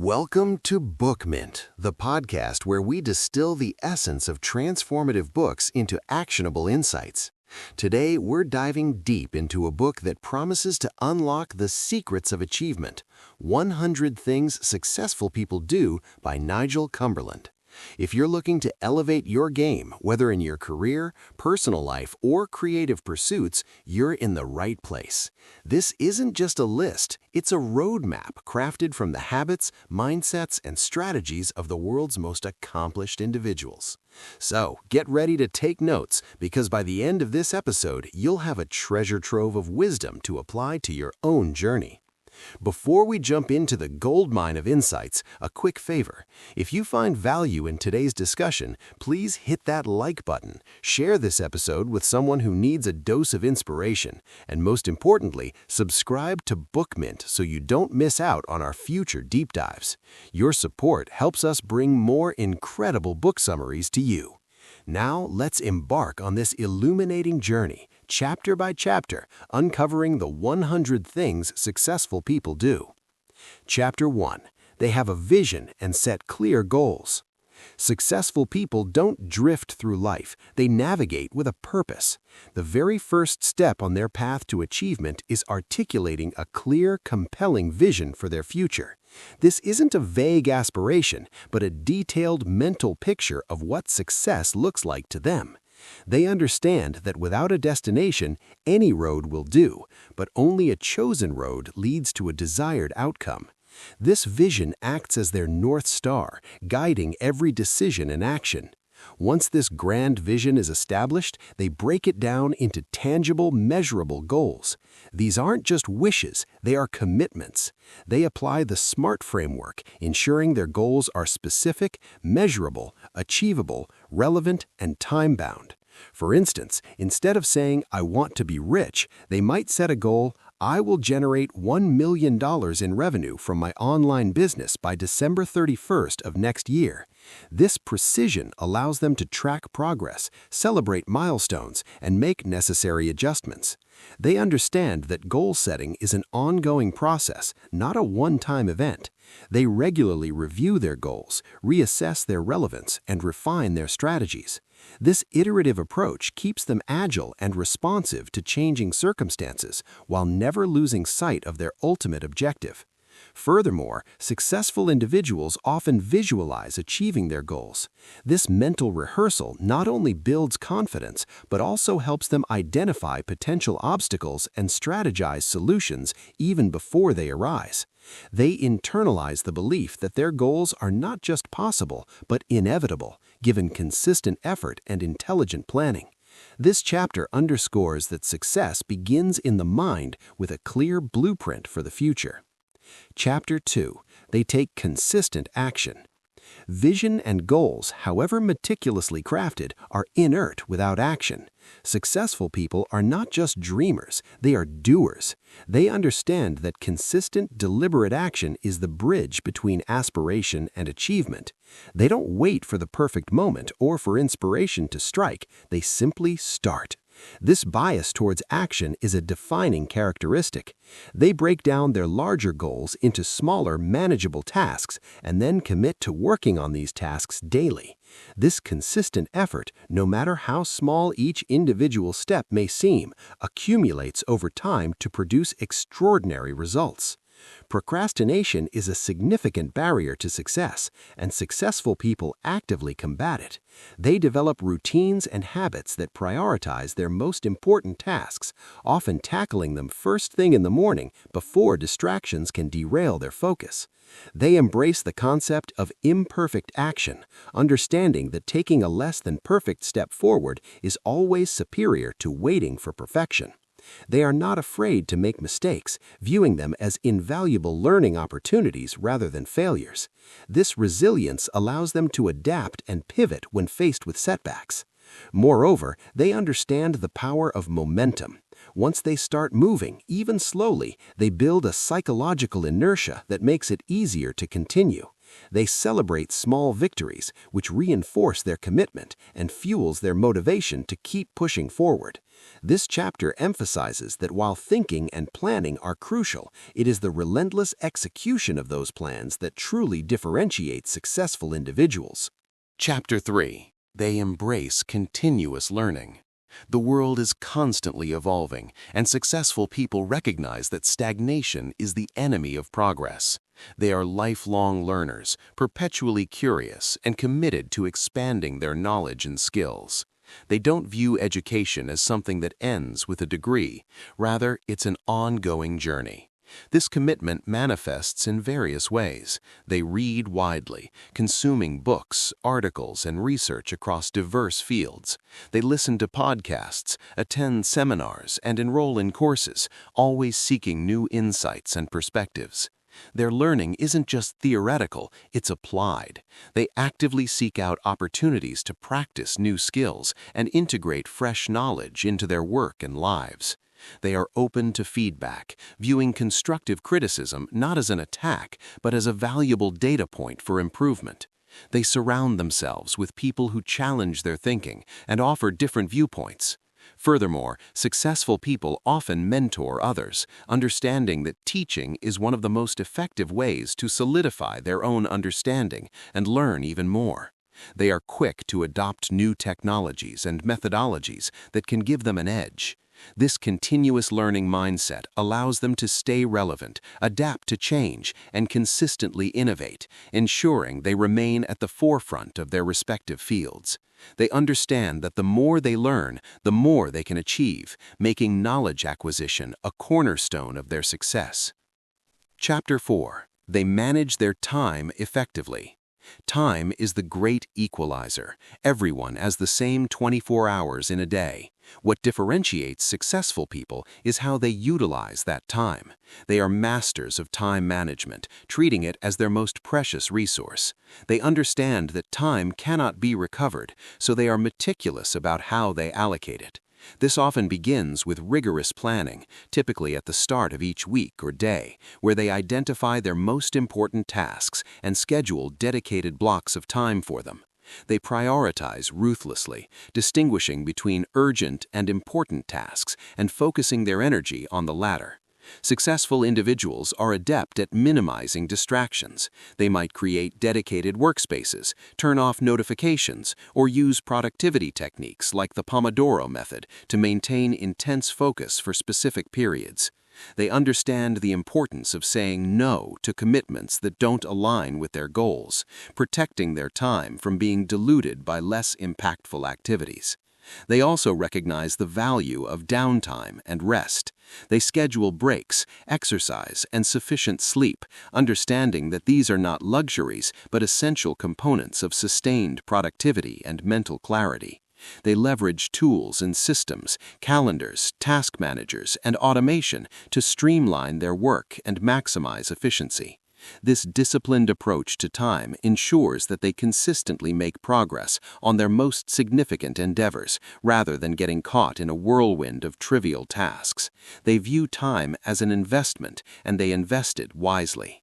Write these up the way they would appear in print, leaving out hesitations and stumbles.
Welcome to Book Mint, the podcast where we distill the essence of transformative books into actionable insights. Today, we're diving deep into a book that promises to unlock the secrets of achievement, 100 Things Successful People Do by Nigel Cumberland. If you're looking to elevate your game, whether in your career, personal life, or creative pursuits, you're in the right place. This isn't just a list, it's a roadmap crafted from the habits, mindsets, and strategies of the world's most accomplished individuals. So, get ready to take notes, because by the end of this episode, you'll have a treasure trove of wisdom to apply to your own journey. Before we jump into the goldmine of insights, a quick favor. If you find value in today's discussion, please hit that like button, share this episode with someone who needs a dose of inspiration, and most importantly, subscribe to Book Mint so you don't miss out on our future deep dives. Your support helps us bring more incredible book summaries to you. Now, let's embark on this illuminating journey, chapter by chapter, uncovering the 100 things successful people do. Chapter 1. They have a vision and set clear goals. Successful people don't drift through life, they navigate with a purpose. The very first step on their path to achievement is articulating a clear, compelling vision for their future. This isn't a vague aspiration, but a detailed mental picture of what success looks like to them. They understand that without a destination, any road will do, but only a chosen road leads to a desired outcome. This vision acts as their North Star, guiding every decision and action. Once this grand vision is established, they break it down into tangible, measurable goals. These aren't just wishes, they are commitments. They apply the SMART framework, ensuring their goals are specific, measurable, achievable, relevant, and time-bound. For instance, instead of saying, "I want to be rich," they might set a goal, "I will generate $1 million in revenue from my online business by December 31st of next year." This precision allows them to track progress, celebrate milestones, and make necessary adjustments. They understand that goal setting is an ongoing process, not a one-time event. They regularly review their goals, reassess their relevance, and refine their strategies. This iterative approach keeps them agile and responsive to changing circumstances while never losing sight of their ultimate objective. Furthermore, successful individuals often visualize achieving their goals. This mental rehearsal not only builds confidence, but also helps them identify potential obstacles and strategize solutions even before they arise. They internalize the belief that their goals are not just possible, but inevitable, given consistent effort and intelligent planning. This chapter underscores that success begins in the mind with a clear blueprint for the future. Chapter 2. They take consistent action. Vision and goals, however meticulously crafted, are inert without action. Successful people are not just dreamers, they are doers. They understand that consistent, deliberate action is the bridge between aspiration and achievement. They don't wait for the perfect moment or for inspiration to strike, they simply start. This bias towards action is a defining characteristic. They break down their larger goals into smaller, manageable tasks and then commit to working on these tasks daily. This consistent effort, no matter how small each individual step may seem, accumulates over time to produce extraordinary results. Procrastination is a significant barrier to success, and successful people actively combat it. They develop routines and habits that prioritize their most important tasks, often tackling them first thing in the morning before distractions can derail their focus. They embrace the concept of imperfect action, understanding that taking a less than perfect step forward is always superior to waiting for perfection. They are not afraid to make mistakes, viewing them as invaluable learning opportunities rather than failures. This resilience allows them to adapt and pivot when faced with setbacks. Moreover, they understand the power of momentum. Once they start moving, even slowly, they build a psychological inertia that makes it easier to continue. They celebrate small victories, which reinforce their commitment and fuels their motivation to keep pushing forward. This chapter emphasizes that while thinking and planning are crucial, it is the relentless execution of those plans that truly differentiates successful individuals. Chapter 3. They embrace continuous learning. The world is constantly evolving, and successful people recognize that stagnation is the enemy of progress. They are lifelong learners, perpetually curious, and committed to expanding their knowledge and skills. They don't view education as something that ends with a degree. Rather, it's an ongoing journey. This commitment manifests in various ways. They read widely, consuming books, articles, and research across diverse fields. They listen to podcasts, attend seminars, and enroll in courses, always seeking new insights and perspectives. Their learning isn't just theoretical, it's applied. They actively seek out opportunities to practice new skills and integrate fresh knowledge into their work and lives. They are open to feedback, viewing constructive criticism not as an attack, but as a valuable data point for improvement. They surround themselves with people who challenge their thinking and offer different viewpoints. Furthermore, successful people often mentor others, understanding that teaching is one of the most effective ways to solidify their own understanding and learn even more. They are quick to adopt new technologies and methodologies that can give them an edge. This continuous learning mindset allows them to stay relevant, adapt to change, and consistently innovate, ensuring they remain at the forefront of their respective fields. They understand that the more they learn, the more they can achieve, making knowledge acquisition a cornerstone of their success. Chapter 4. They manage their time effectively. Time is the great equalizer. Everyone has the same 24 hours in a day. What differentiates successful people is how they utilize that time. They are masters of time management, treating it as their most precious resource. They understand that time cannot be recovered, so they are meticulous about how they allocate it. This often begins with rigorous planning, typically at the start of each week or day, where they identify their most important tasks and schedule dedicated blocks of time for them. They prioritize ruthlessly, distinguishing between urgent and important tasks and focusing their energy on the latter. Successful individuals are adept at minimizing distractions. They might create dedicated workspaces, turn off notifications, or use productivity techniques like the Pomodoro method to maintain intense focus for specific periods. They understand the importance of saying no to commitments that don't align with their goals, protecting their time from being diluted by less impactful activities. They also recognize the value of downtime and rest. They schedule breaks, exercise, and sufficient sleep, understanding that these are not luxuries but essential components of sustained productivity and mental clarity. They leverage tools and systems, calendars, task managers, and automation to streamline their work and maximize efficiency. This disciplined approach to time ensures that they consistently make progress on their most significant endeavors, rather than getting caught in a whirlwind of trivial tasks. They view time as an investment, and they invest it wisely.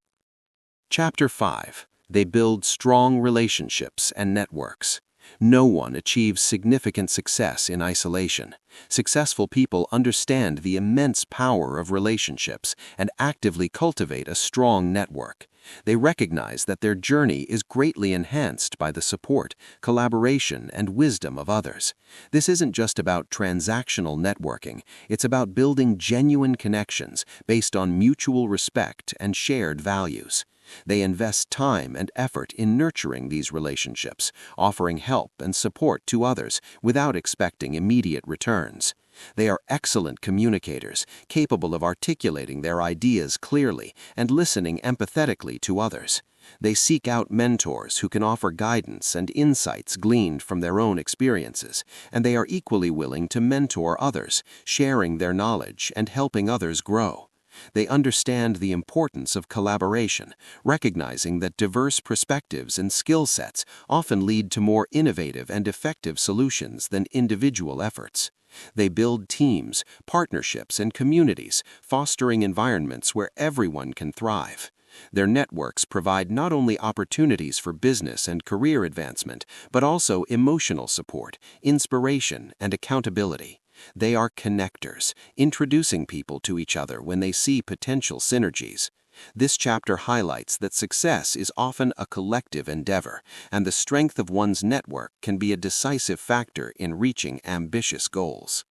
Chapter 5. They build strong relationships and networks. No one achieves significant success in isolation. Successful people understand the immense power of relationships and actively cultivate a strong network. They recognize that their journey is greatly enhanced by the support, collaboration, and wisdom of others. This isn't just about transactional networking, it's about building genuine connections based on mutual respect and shared values. They invest time and effort in nurturing these relationships, offering help and support to others without expecting immediate returns. They are excellent communicators, capable of articulating their ideas clearly and listening empathetically to others. They seek out mentors who can offer guidance and insights gleaned from their own experiences, and they are equally willing to mentor others, sharing their knowledge and helping others grow. They understand the importance of collaboration, recognizing that diverse perspectives and skill sets often lead to more innovative and effective solutions than individual efforts. They build teams, partnerships, and communities, fostering environments where everyone can thrive. Their networks provide not only opportunities for business and career advancement, but also emotional support, inspiration, and accountability. They are connectors, introducing people to each other when they see potential synergies. This chapter highlights that success is often a collective endeavor, and the strength of one's network can be a decisive factor in reaching ambitious goals.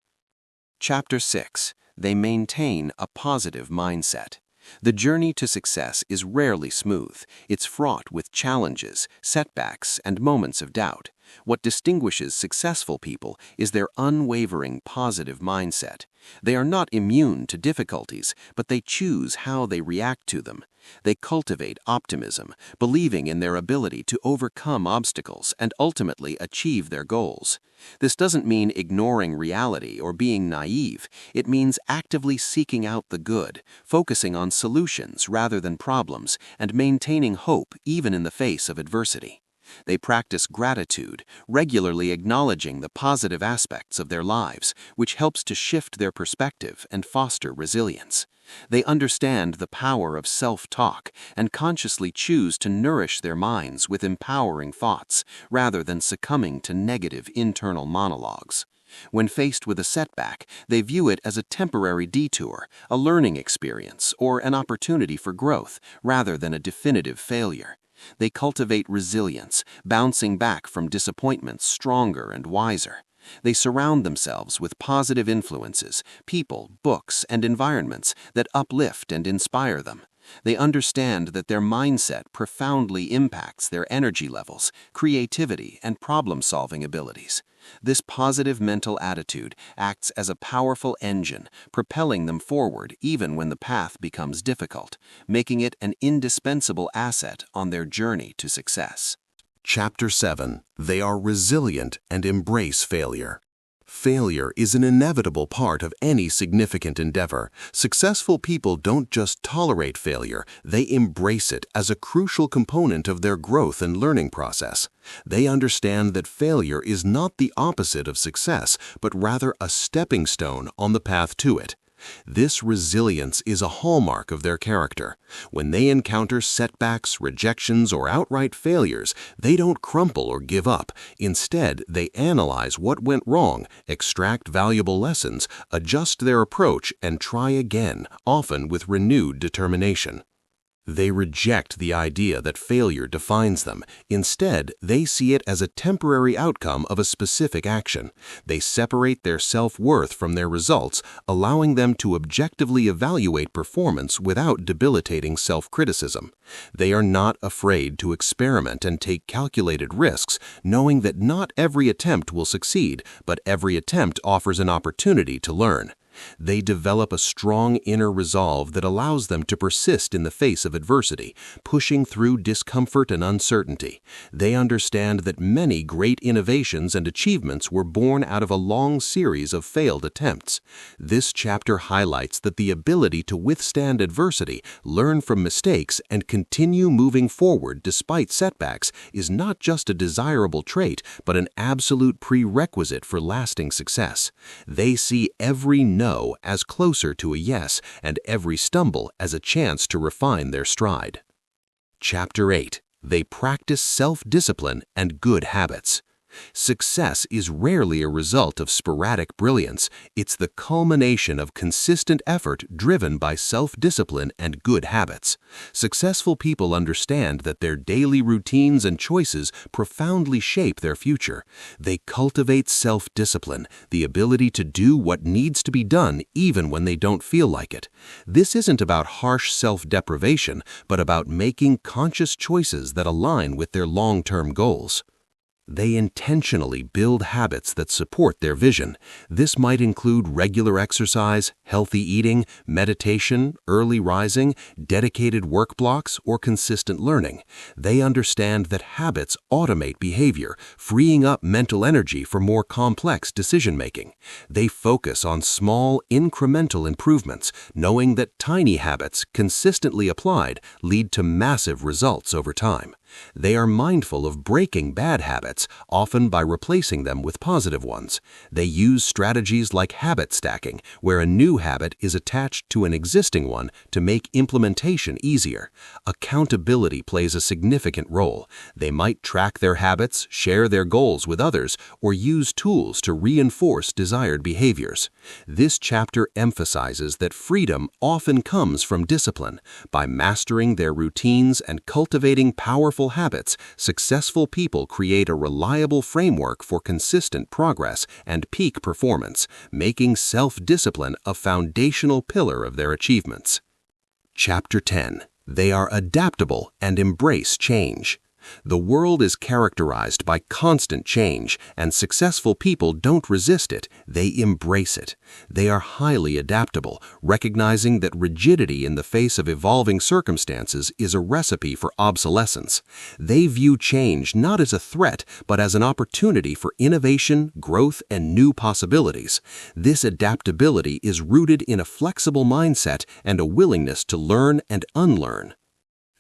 Chapter 6. They maintain a positive mindset. The journey to success is rarely smooth. It's fraught with challenges, setbacks, and moments of doubt. What distinguishes successful people is their unwavering positive mindset. They are not immune to difficulties, but they choose how they react to them. They cultivate optimism, believing in their ability to overcome obstacles and ultimately achieve their goals. This doesn't mean ignoring reality or being naive. It means actively seeking out the good, focusing on solutions rather than problems, and maintaining hope even in the face of adversity. They practice gratitude, regularly acknowledging the positive aspects of their lives, which helps to shift their perspective and foster resilience. They understand the power of self-talk and consciously choose to nourish their minds with empowering thoughts, rather than succumbing to negative internal monologues. When faced with a setback, they view it as a temporary detour, a learning experience, or an opportunity for growth, rather than a definitive failure. They cultivate resilience, bouncing back from disappointments stronger and wiser. They surround themselves with positive influences, people, books, and environments that uplift and inspire them. They understand that their mindset profoundly impacts their energy levels, creativity, and problem-solving abilities. This positive mental attitude acts as a powerful engine, propelling them forward even when the path becomes difficult, making it an indispensable asset on their journey to success. Chapter 7. They are resilient and embrace failure. Failure is an inevitable part of any significant endeavor. Successful people don't just tolerate failure, they embrace it as a crucial component of their growth and learning process. They understand that failure is not the opposite of success, but rather a stepping stone on the path to it. This resilience is a hallmark of their character. When they encounter setbacks, rejections, or outright failures, they don't crumple or give up. Instead, they analyze what went wrong, extract valuable lessons, adjust their approach, and try again, often with renewed determination. They reject the idea that failure defines them. Instead, they see it as a temporary outcome of a specific action. They separate their self-worth from their results, allowing them to objectively evaluate performance without debilitating self-criticism. They are not afraid to experiment and take calculated risks, knowing that not every attempt will succeed, but every attempt offers an opportunity to learn. They develop a strong inner resolve that allows them to persist in the face of adversity, pushing through discomfort and uncertainty. They understand that many great innovations and achievements were born out of a long series of failed attempts. This chapter highlights that the ability to withstand adversity, learn from mistakes, and continue moving forward despite setbacks is not just a desirable trait, but an absolute prerequisite for lasting success. They see every no as closer to a yes, and every stumble as a chance to refine their stride. Chapter 8. They practice self-discipline and good habits. Success is rarely a result of sporadic brilliance. It's the culmination of consistent effort driven by self-discipline and good habits. Successful people understand that their daily routines and choices profoundly shape their future. They cultivate self-discipline, the ability to do what needs to be done even when they don't feel like it. This isn't about harsh self-deprivation, but about making conscious choices that align with their long-term goals. They intentionally build habits that support their vision. This might include regular exercise, healthy eating, meditation, early rising, dedicated work blocks, or consistent learning. They understand that habits automate behavior, freeing up mental energy for more complex decision-making. They focus on small, incremental improvements, knowing that tiny habits, consistently applied, lead to massive results over time. They are mindful of breaking bad habits, often by replacing them with positive ones. They use strategies like habit stacking, where a new habit is attached to an existing one to make implementation easier. Accountability plays a significant role. They might track their habits, share their goals with others, or use tools to reinforce desired behaviors. This chapter emphasizes that freedom often comes from discipline. By mastering their routines and cultivating powerful habits, successful people create a reliable framework for consistent progress and peak performance, making self-discipline a foundational pillar of their achievements. Chapter 10. They are adaptable and embrace change. The world is characterized by constant change, and successful people don't resist it, they embrace it. They are highly adaptable, recognizing that rigidity in the face of evolving circumstances is a recipe for obsolescence. They view change not as a threat, but as an opportunity for innovation, growth, and new possibilities. This adaptability is rooted in a flexible mindset and a willingness to learn and unlearn.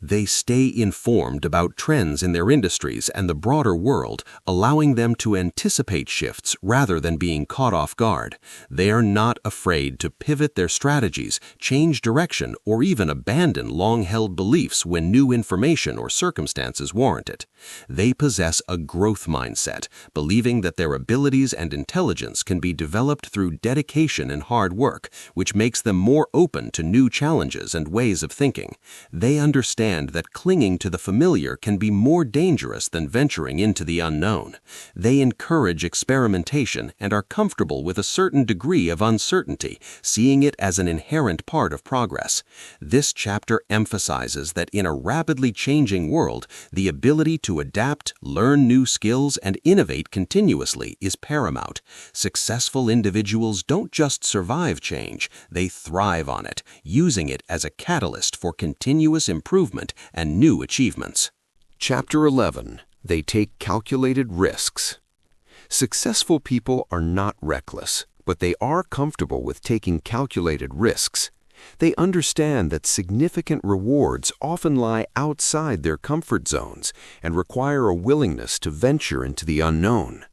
They stay informed about trends in their industries and the broader world, allowing them to anticipate shifts rather than being caught off guard. They are not afraid to pivot their strategies, change direction, or even abandon long-held beliefs when new information or circumstances warrant it. They possess a growth mindset, believing that their abilities and intelligence can be developed through dedication and hard work, which makes them more open to new challenges and ways of thinking. They understand that clinging to the familiar can be more dangerous than venturing into the unknown. They encourage experimentation and are comfortable with a certain degree of uncertainty, seeing it as an inherent part of progress. This chapter emphasizes that in a rapidly changing world, the ability to adapt, learn new skills, and innovate continuously is paramount. Successful individuals don't just survive change, they thrive on it, using it as a catalyst for continuous improvement and new achievements. Chapter 11. They take calculated risks. Successful people are not reckless, but they are comfortable with taking calculated risks. They understand that significant rewards often lie outside their comfort zones and require a willingness to venture into the unknown.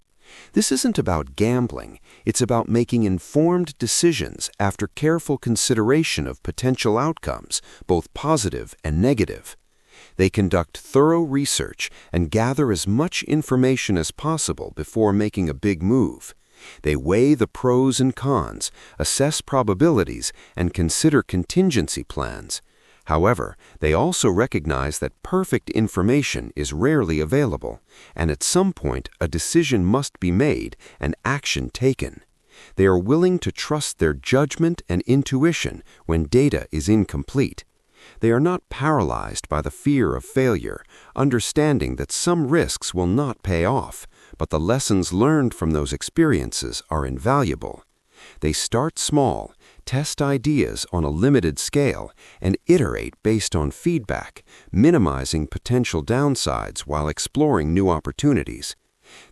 This isn't about gambling, it's about making informed decisions after careful consideration of potential outcomes, both positive and negative. They conduct thorough research and gather as much information as possible before making a big move. They weigh the pros and cons, assess probabilities, and consider contingency plans. However, they also recognize that perfect information is rarely available, and at some point a decision must be made and action taken. They are willing to trust their judgment and intuition when data is incomplete. They are not paralyzed by the fear of failure, understanding that some risks will not pay off, but the lessons learned from those experiences are invaluable. They start small, test ideas on a limited scale, and iterate based on feedback, minimizing potential downsides while exploring new opportunities.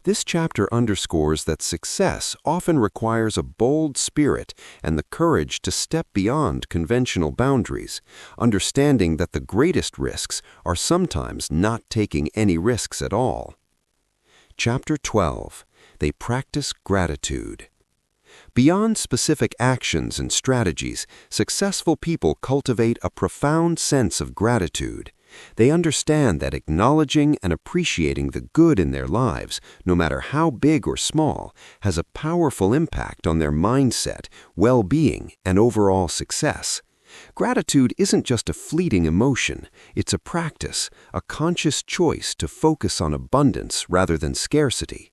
This chapter underscores that success often requires a bold spirit and the courage to step beyond conventional boundaries, understanding that the greatest risks are sometimes not taking any risks at all. Chapter 12. They practice gratitude. Beyond specific actions and strategies, successful people cultivate a profound sense of gratitude. They understand that acknowledging and appreciating the good in their lives, no matter how big or small, has a powerful impact on their mindset, well-being, and overall success. Gratitude isn't just a fleeting emotion, it's a practice, a conscious choice to focus on abundance rather than scarcity.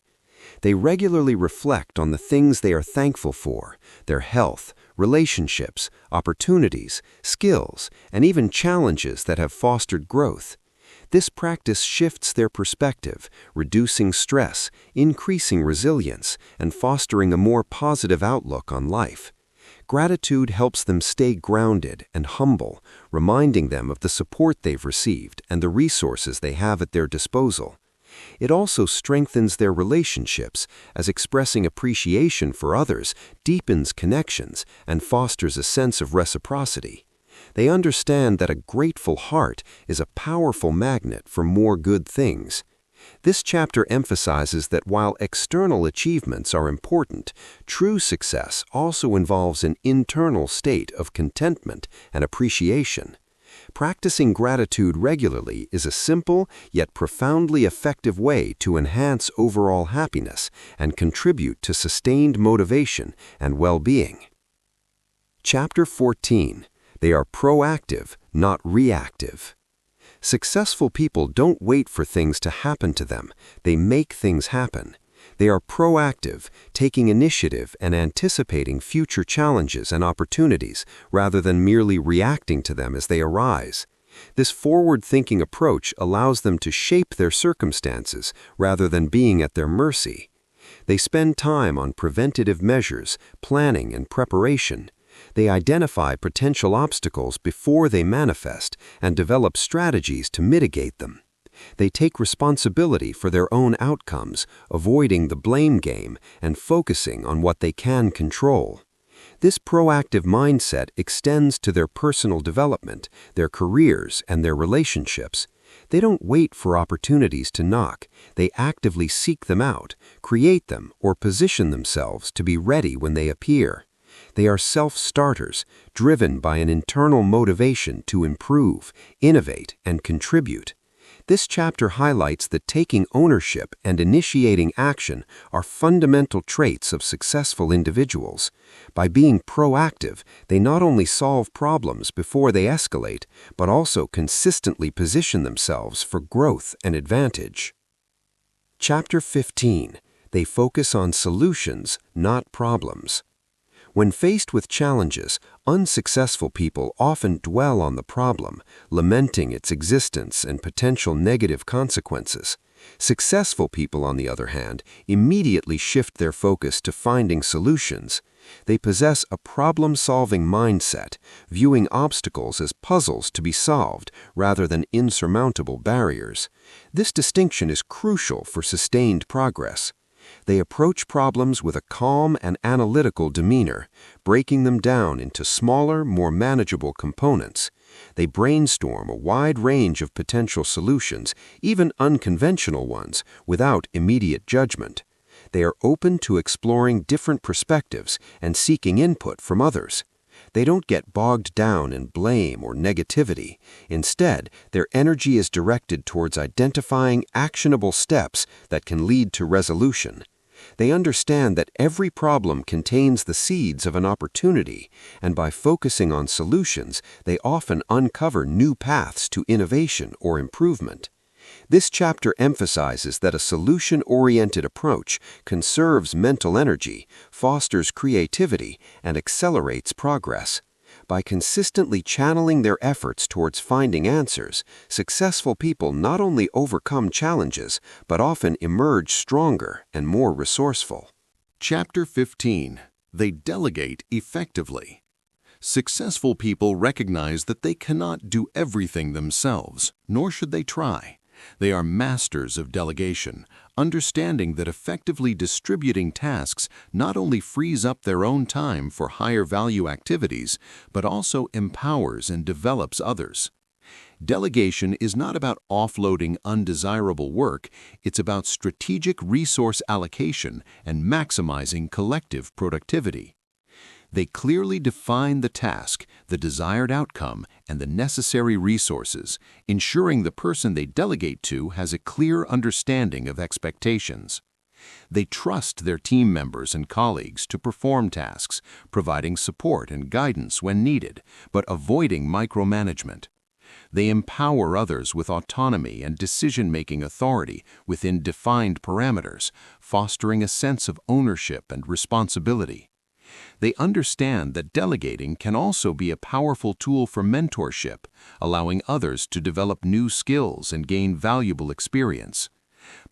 They regularly reflect on the things they are thankful for, their health, relationships, opportunities, skills, and even challenges that have fostered growth. This practice shifts their perspective, reducing stress, increasing resilience, and fostering a more positive outlook on life. Gratitude helps them stay grounded and humble, reminding them of the support they've received and the resources they have at their disposal. It also strengthens their relationships, as expressing appreciation for others deepens connections and fosters a sense of reciprocity. They understand that a grateful heart is a powerful magnet for more good things. This chapter emphasizes that while external achievements are important, true success also involves an internal state of contentment and appreciation. Practicing gratitude regularly is a simple yet profoundly effective way to enhance overall happiness and contribute to sustained motivation and well-being. Chapter 14. They are proactive, not reactive. Successful people don't wait for things to happen to them. They make things happen. They are proactive, taking initiative and anticipating future challenges and opportunities rather than merely reacting to them as they arise. This forward-thinking approach allows them to shape their circumstances rather than being at their mercy. They spend time on preventative measures, planning, and preparation. They identify potential obstacles before they manifest and develop strategies to mitigate them. They take responsibility for their own outcomes, avoiding the blame game and focusing on what they can control. This proactive mindset extends to their personal development, their careers, and their relationships. They don't wait for opportunities to knock. They actively seek them out, create them, or position themselves to be ready when they appear. They are self-starters, driven by an internal motivation to improve, innovate, and contribute. This chapter highlights that taking ownership and initiating action are fundamental traits of successful individuals. By being proactive, they not only solve problems before they escalate, but also consistently position themselves for growth and advantage. Chapter 15. They focus on solutions, not problems. When faced with challenges, unsuccessful people often dwell on the problem, lamenting its existence and potential negative consequences. Successful people, on the other hand, immediately shift their focus to finding solutions. They possess a problem-solving mindset, viewing obstacles as puzzles to be solved rather than insurmountable barriers. This distinction is crucial for sustained progress. They approach problems with a calm and analytical demeanor, breaking them down into smaller, more manageable components. They brainstorm a wide range of potential solutions, even unconventional ones, without immediate judgment. They are open to exploring different perspectives and seeking input from others. They don't get bogged down in blame or negativity. Instead, their energy is directed towards identifying actionable steps that can lead to resolution. They understand that every problem contains the seeds of an opportunity, and by focusing on solutions, they often uncover new paths to innovation or improvement. This chapter emphasizes that a solution-oriented approach conserves mental energy, fosters creativity, and accelerates progress. By consistently channeling their efforts towards finding answers, successful people not only overcome challenges, but often emerge stronger and more resourceful. Chapter 15. They delegate effectively. Successful people recognize that they cannot do everything themselves, nor should they try. They are masters of delegation, understanding that effectively distributing tasks not only frees up their own time for higher value activities, but also empowers and develops others. Delegation is not about offloading undesirable work, it's about strategic resource allocation and maximizing collective productivity. They clearly define the task, the desired outcome, and the necessary resources, ensuring the person they delegate to has a clear understanding of expectations. They trust their team members and colleagues to perform tasks, providing support and guidance when needed, but avoiding micromanagement. They empower others with autonomy and decision-making authority within defined parameters, fostering a sense of ownership and responsibility. They understand that delegating can also be a powerful tool for mentorship, allowing others to develop new skills and gain valuable experience.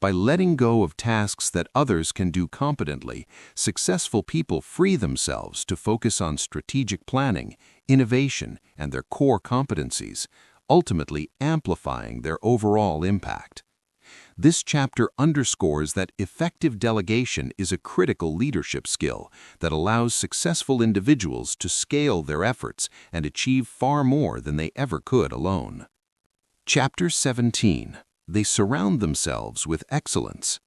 By letting go of tasks that others can do competently, successful people free themselves to focus on strategic planning, innovation, and their core competencies, ultimately amplifying their overall impact. This chapter underscores that effective delegation is a critical leadership skill that allows successful individuals to scale their efforts and achieve far more than they ever could alone. Chapter 17. They surround themselves with excellence.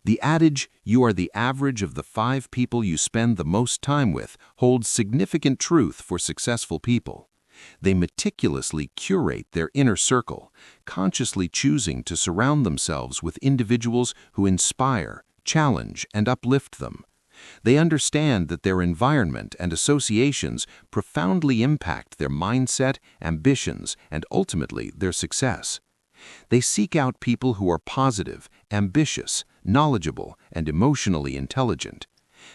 The adage, "You are the average of the 5 people you spend the most time with," holds significant truth for successful people. They meticulously curate their inner circle, consciously choosing to surround themselves with individuals who inspire, challenge, and uplift them. They understand that their environment and associations profoundly impact their mindset, ambitions, and ultimately their success. They seek out people who are positive, ambitious, knowledgeable, and emotionally intelligent.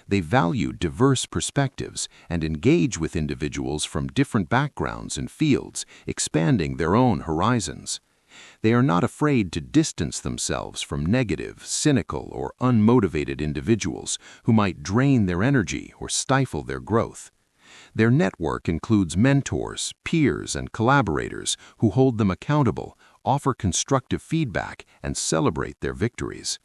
They value diverse perspectives and engage with individuals from different backgrounds and fields, expanding their own horizons. They are not afraid to distance themselves from negative, cynical, or unmotivated individuals who might drain their energy or stifle their growth. Their network includes mentors, peers, and collaborators who hold them accountable, offer constructive feedback, and celebrate their victories.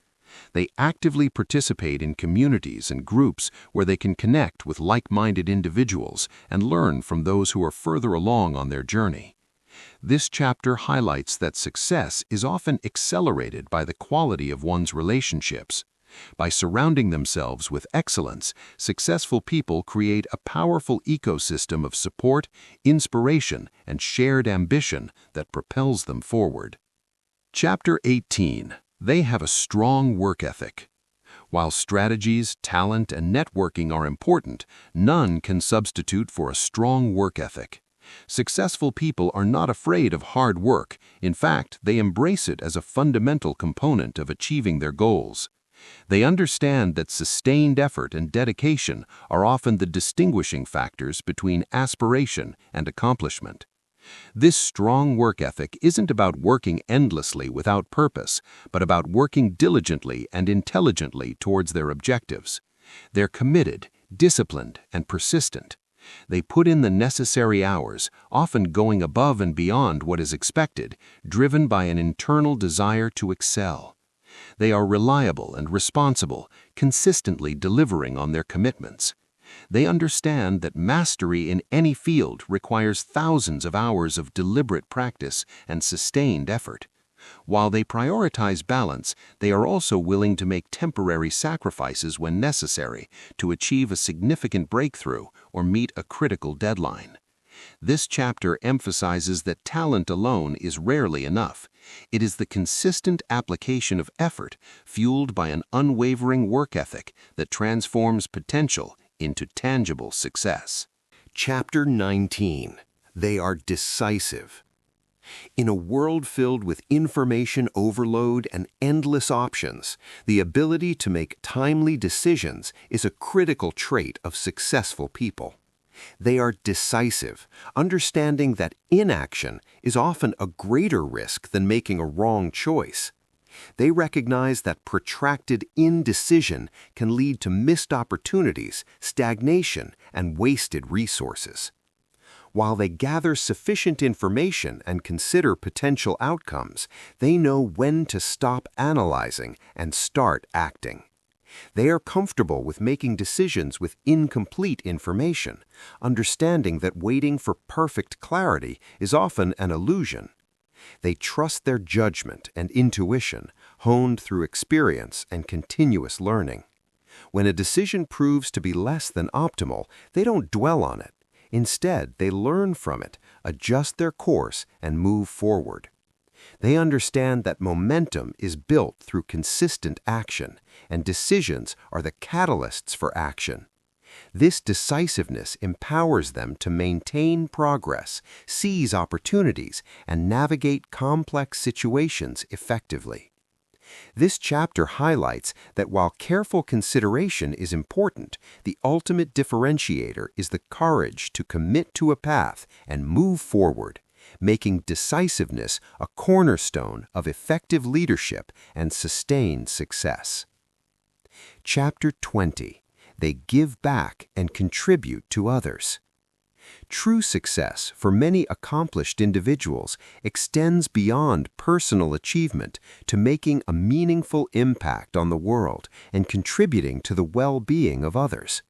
They actively participate in communities and groups where they can connect with like-minded individuals and learn from those who are further along on their journey. This chapter highlights that success is often accelerated by the quality of one's relationships. By surrounding themselves with excellence, successful people create a powerful ecosystem of support, inspiration, and shared ambition that propels them forward. Chapter 18. They have a strong work ethic. While strategies, talent, and networking are important, none can substitute for a strong work ethic. Successful people are not afraid of hard work. In fact, they embrace it as a fundamental component of achieving their goals. They understand that sustained effort and dedication are often the distinguishing factors between aspiration and accomplishment. This strong work ethic isn't about working endlessly without purpose, but about working diligently and intelligently towards their objectives. They're committed, disciplined, and persistent. They put in the necessary hours, often going above and beyond what is expected, driven by an internal desire to excel. They are reliable and responsible, consistently delivering on their commitments. They understand that mastery in any field requires thousands of hours of deliberate practice and sustained effort. While they prioritize balance, they are also willing to make temporary sacrifices when necessary to achieve a significant breakthrough or meet a critical deadline. This chapter emphasizes that talent alone is rarely enough. It is the consistent application of effort, fueled by an unwavering work ethic, that transforms potential into tangible success. Chapter 19. They are decisive. In a world filled with information overload and endless options, the ability to make timely decisions is a critical trait of successful people. They are decisive, understanding that inaction is often a greater risk than making a wrong choice. They recognize that protracted indecision can lead to missed opportunities, stagnation, and wasted resources. While they gather sufficient information and consider potential outcomes, they know when to stop analyzing and start acting. They are comfortable with making decisions with incomplete information, understanding that waiting for perfect clarity is often an illusion. They trust their judgment and intuition, honed through experience and continuous learning. When a decision proves to be less than optimal, they don't dwell on it. Instead, they learn from it, adjust their course, and move forward. They understand that momentum is built through consistent action, and decisions are the catalysts for action. This decisiveness empowers them to maintain progress, seize opportunities, and navigate complex situations effectively. This chapter highlights that while careful consideration is important, the ultimate differentiator is the courage to commit to a path and move forward, making decisiveness a cornerstone of effective leadership and sustained success. Chapter 20. They give back and contribute to others. True success for many accomplished individuals extends beyond personal achievement to making a meaningful impact on the world and contributing to the well-being of others.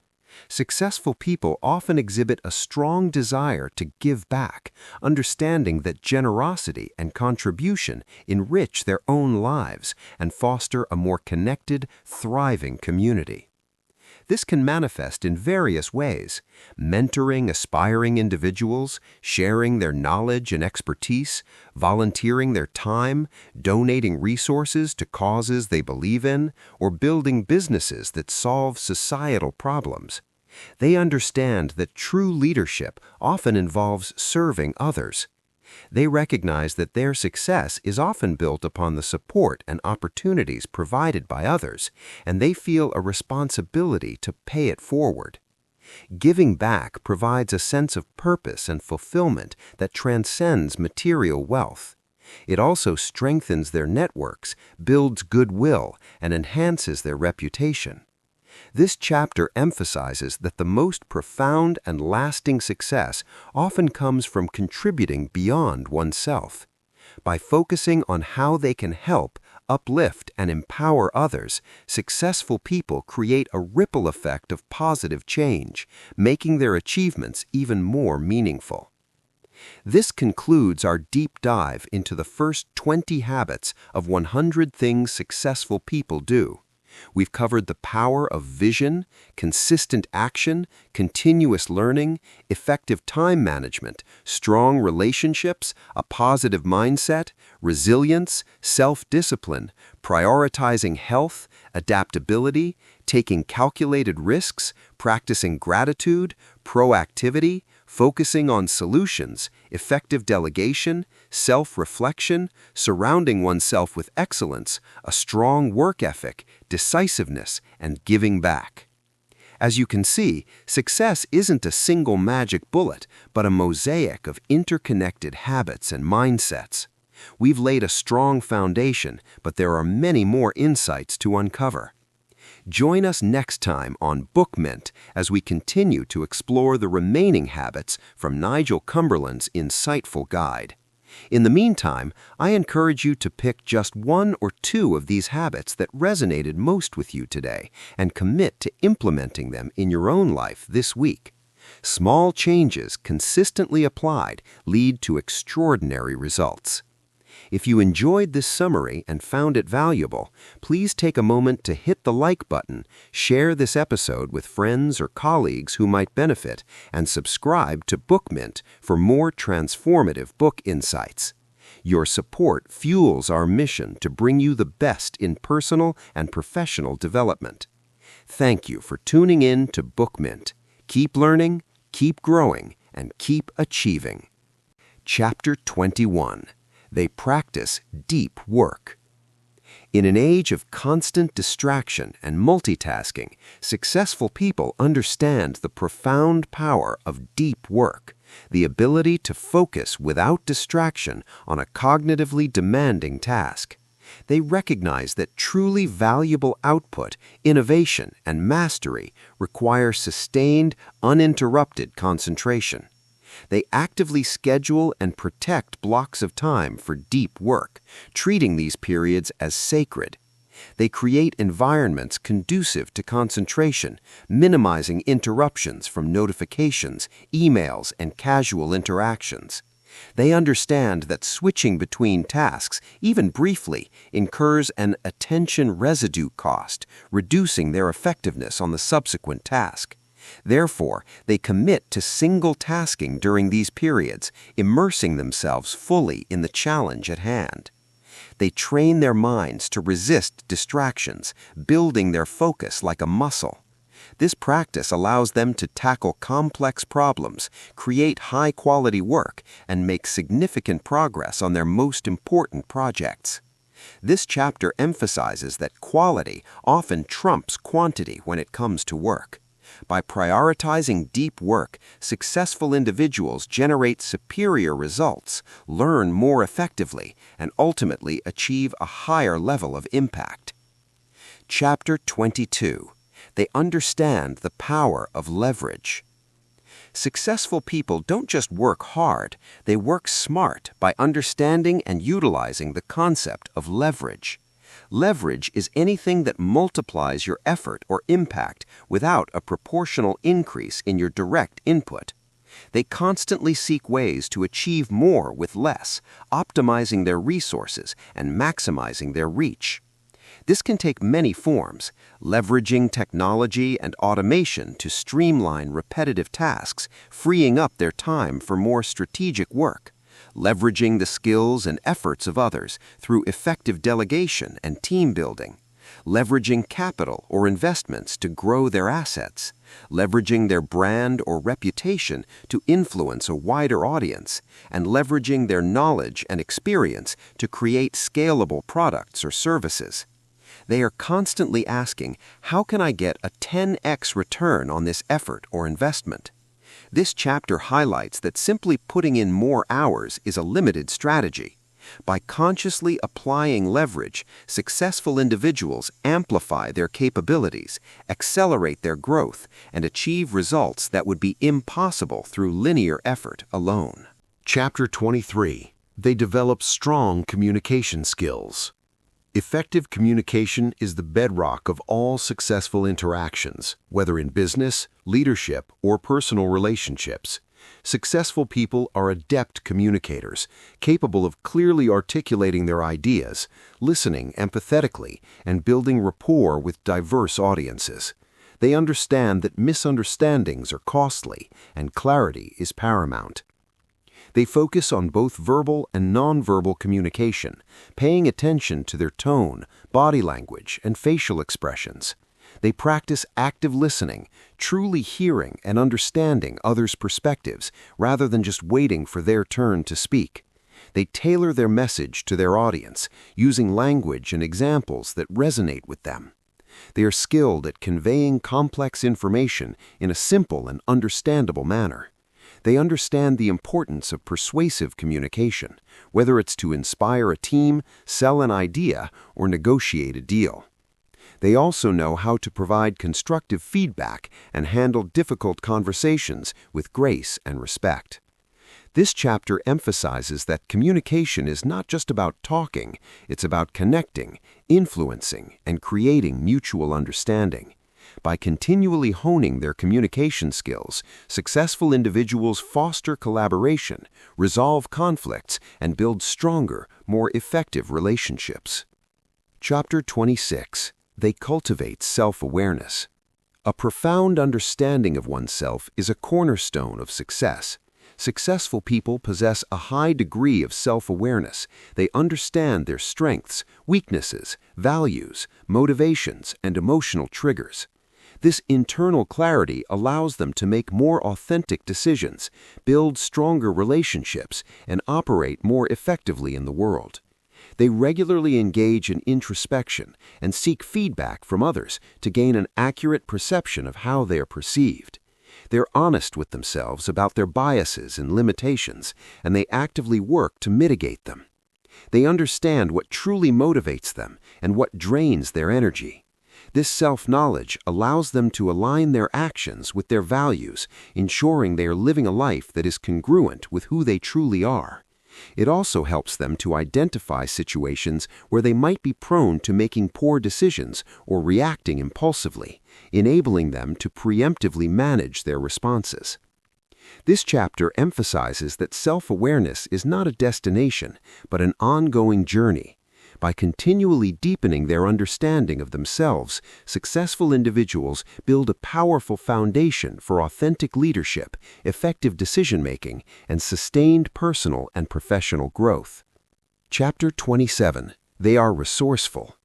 Successful people often exhibit a strong desire to give back, understanding that generosity and contribution enrich their own lives and foster a more connected, thriving community. This can manifest in various ways: mentoring aspiring individuals, sharing their knowledge and expertise, volunteering their time, donating resources to causes they believe in, or building businesses that solve societal problems. They understand that true leadership often involves serving others. They recognize that their success is often built upon the support and opportunities provided by others, and they feel a responsibility to pay it forward. Giving back provides a sense of purpose and fulfillment that transcends material wealth. It also strengthens their networks, builds goodwill, and enhances their reputation. This chapter emphasizes that the most profound and lasting success often comes from contributing beyond oneself. By focusing on how they can help, uplift, and empower others, successful people create a ripple effect of positive change, making their achievements even more meaningful. This concludes our deep dive into the first 20 habits of 100 things successful people do. We've covered the power of vision, consistent action, continuous learning, effective time management, strong relationships, a positive mindset, resilience, self-discipline, prioritizing health, adaptability, taking calculated risks, practicing gratitude, proactivity, focusing on solutions, effective delegation, self-reflection, surrounding oneself with excellence, a strong work ethic, decisiveness, and giving back. As you can see, success isn't a single magic bullet, but a mosaic of interconnected habits and mindsets. We've laid a strong foundation, but there are many more insights to uncover. Join us next time on Book Mint as we continue to explore the remaining habits from Nigel Cumberland's insightful guide. In the meantime, I encourage you to pick just one or two of these habits that resonated most with you today and commit to implementing them in your own life this week. Small changes consistently applied lead to extraordinary results. If you enjoyed this summary and found it valuable, please take a moment to hit the like button, share this episode with friends or colleagues who might benefit, and subscribe to Book Mint for more transformative book insights. Your support fuels our mission to bring you the best in personal and professional development. Thank you for tuning in to Book Mint. Keep learning, keep growing, and keep achieving. Chapter 21. They practice deep work. In an age of constant distraction and multitasking, successful people understand the profound power of deep work, the ability to focus without distraction on a cognitively demanding task. They recognize that truly valuable output, innovation, and mastery require sustained, uninterrupted concentration. They actively schedule and protect blocks of time for deep work, treating these periods as sacred. They create environments conducive to concentration, minimizing interruptions from notifications, emails, and casual interactions. They understand that switching between tasks, even briefly, incurs an attention residue cost, reducing their effectiveness on the subsequent task. Therefore, they commit to single tasking during these periods, immersing themselves fully in the challenge at hand. They train their minds to resist distractions, building their focus like a muscle. This practice allows them to tackle complex problems, create high-quality work, and make significant progress on their most important projects. This chapter emphasizes that quality often trumps quantity when it comes to work. By prioritizing deep work, successful individuals generate superior results, learn more effectively, and ultimately achieve a higher level of impact. Chapter 22. They understand the power of leverage. Successful people don't just work hard, they work smart by understanding and utilizing the concept of leverage. Leverage is anything that multiplies your effort or impact without a proportional increase in your direct input. They constantly seek ways to achieve more with less, optimizing their resources and maximizing their reach. This can take many forms, leveraging technology and automation to streamline repetitive tasks, freeing up their time for more strategic work, leveraging the skills and efforts of others through effective delegation and team building, leveraging capital or investments to grow their assets, leveraging their brand or reputation to influence a wider audience, and leveraging their knowledge and experience to create scalable products or services. They are constantly asking, how can I get a 10x return on this effort or investment? This chapter highlights that simply putting in more hours is a limited strategy. By consciously applying leverage, successful individuals amplify their capabilities, accelerate their growth, and achieve results that would be impossible through linear effort alone. Chapter 23. They develop strong communication skills. Effective communication is the bedrock of all successful interactions, whether in business, leadership, or personal relationships. Successful people are adept communicators, capable of clearly articulating their ideas, listening empathetically, and building rapport with diverse audiences. They understand that misunderstandings are costly and clarity is paramount. They focus on both verbal and nonverbal communication, paying attention to their tone, body language, and facial expressions. They practice active listening, truly hearing and understanding others' perspectives rather than just waiting for their turn to speak. They tailor their message to their audience, using language and examples that resonate with them. They are skilled at conveying complex information in a simple and understandable manner. They understand the importance of persuasive communication, whether it's to inspire a team, sell an idea, or negotiate a deal. They also know how to provide constructive feedback and handle difficult conversations with grace and respect. This chapter emphasizes that communication is not just about talking, it's about connecting, influencing, and creating mutual understanding. By continually honing their communication skills, successful individuals foster collaboration, resolve conflicts, and build stronger, more effective relationships. Chapter 26. They cultivate self-awareness. A profound understanding of oneself is a cornerstone of success. Successful people possess a high degree of self-awareness. They understand their strengths, weaknesses, values, motivations, and emotional triggers. This internal clarity allows them to make more authentic decisions, build stronger relationships, and operate more effectively in the world. They regularly engage in introspection and seek feedback from others to gain an accurate perception of how they are perceived. They're honest with themselves about their biases and limitations, and they actively work to mitigate them. They understand what truly motivates them and what drains their energy. This self-knowledge allows them to align their actions with their values, ensuring they are living a life that is congruent with who they truly are. It also helps them to identify situations where they might be prone to making poor decisions or reacting impulsively, enabling them to preemptively manage their responses. This chapter emphasizes that self-awareness is not a destination, but an ongoing journey. By continually deepening their understanding of themselves, successful individuals build a powerful foundation for authentic leadership, effective decision-making, and sustained personal and professional growth. Chapter 27. They are resourceful.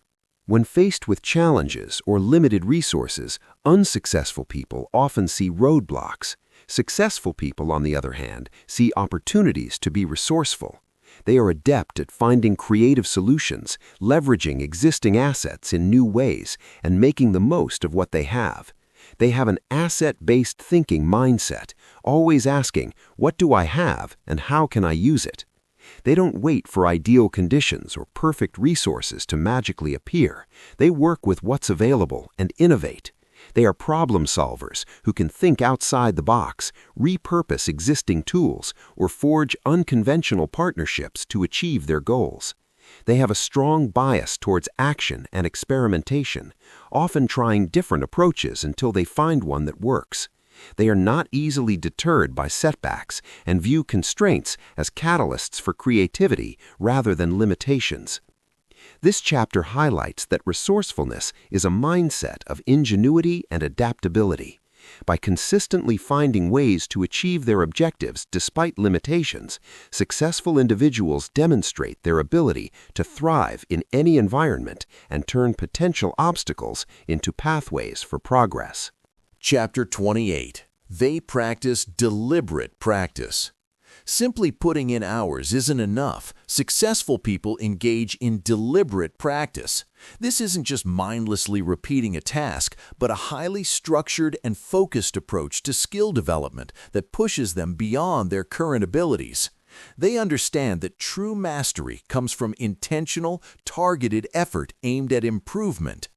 When faced with challenges or limited resources, unsuccessful people often see roadblocks. Successful people, on the other hand, see opportunities to be resourceful. They are adept at finding creative solutions, leveraging existing assets in new ways, and making the most of what they have. They have an asset-based thinking mindset, always asking, what do I have and how can I use it? They don't wait for ideal conditions or perfect resources to magically appear. They work with what's available and innovate. They are problem solvers who can think outside the box, repurpose existing tools, or forge unconventional partnerships to achieve their goals. They have a strong bias towards action and experimentation, often trying different approaches until they find one that works. They are not easily deterred by setbacks and view constraints as catalysts for creativity rather than limitations. This chapter highlights that resourcefulness is a mindset of ingenuity and adaptability. By consistently finding ways to achieve their objectives despite limitations, successful individuals demonstrate their ability to thrive in any environment and turn potential obstacles into pathways for progress. Chapter 28. They practice deliberate practice. Simply putting in hours isn't enough. Successful people engage in deliberate practice. This isn't just mindlessly repeating a task, but a highly structured and focused approach to skill development that pushes them beyond their current abilities. They understand that true mastery comes from intentional, targeted effort aimed at improvement.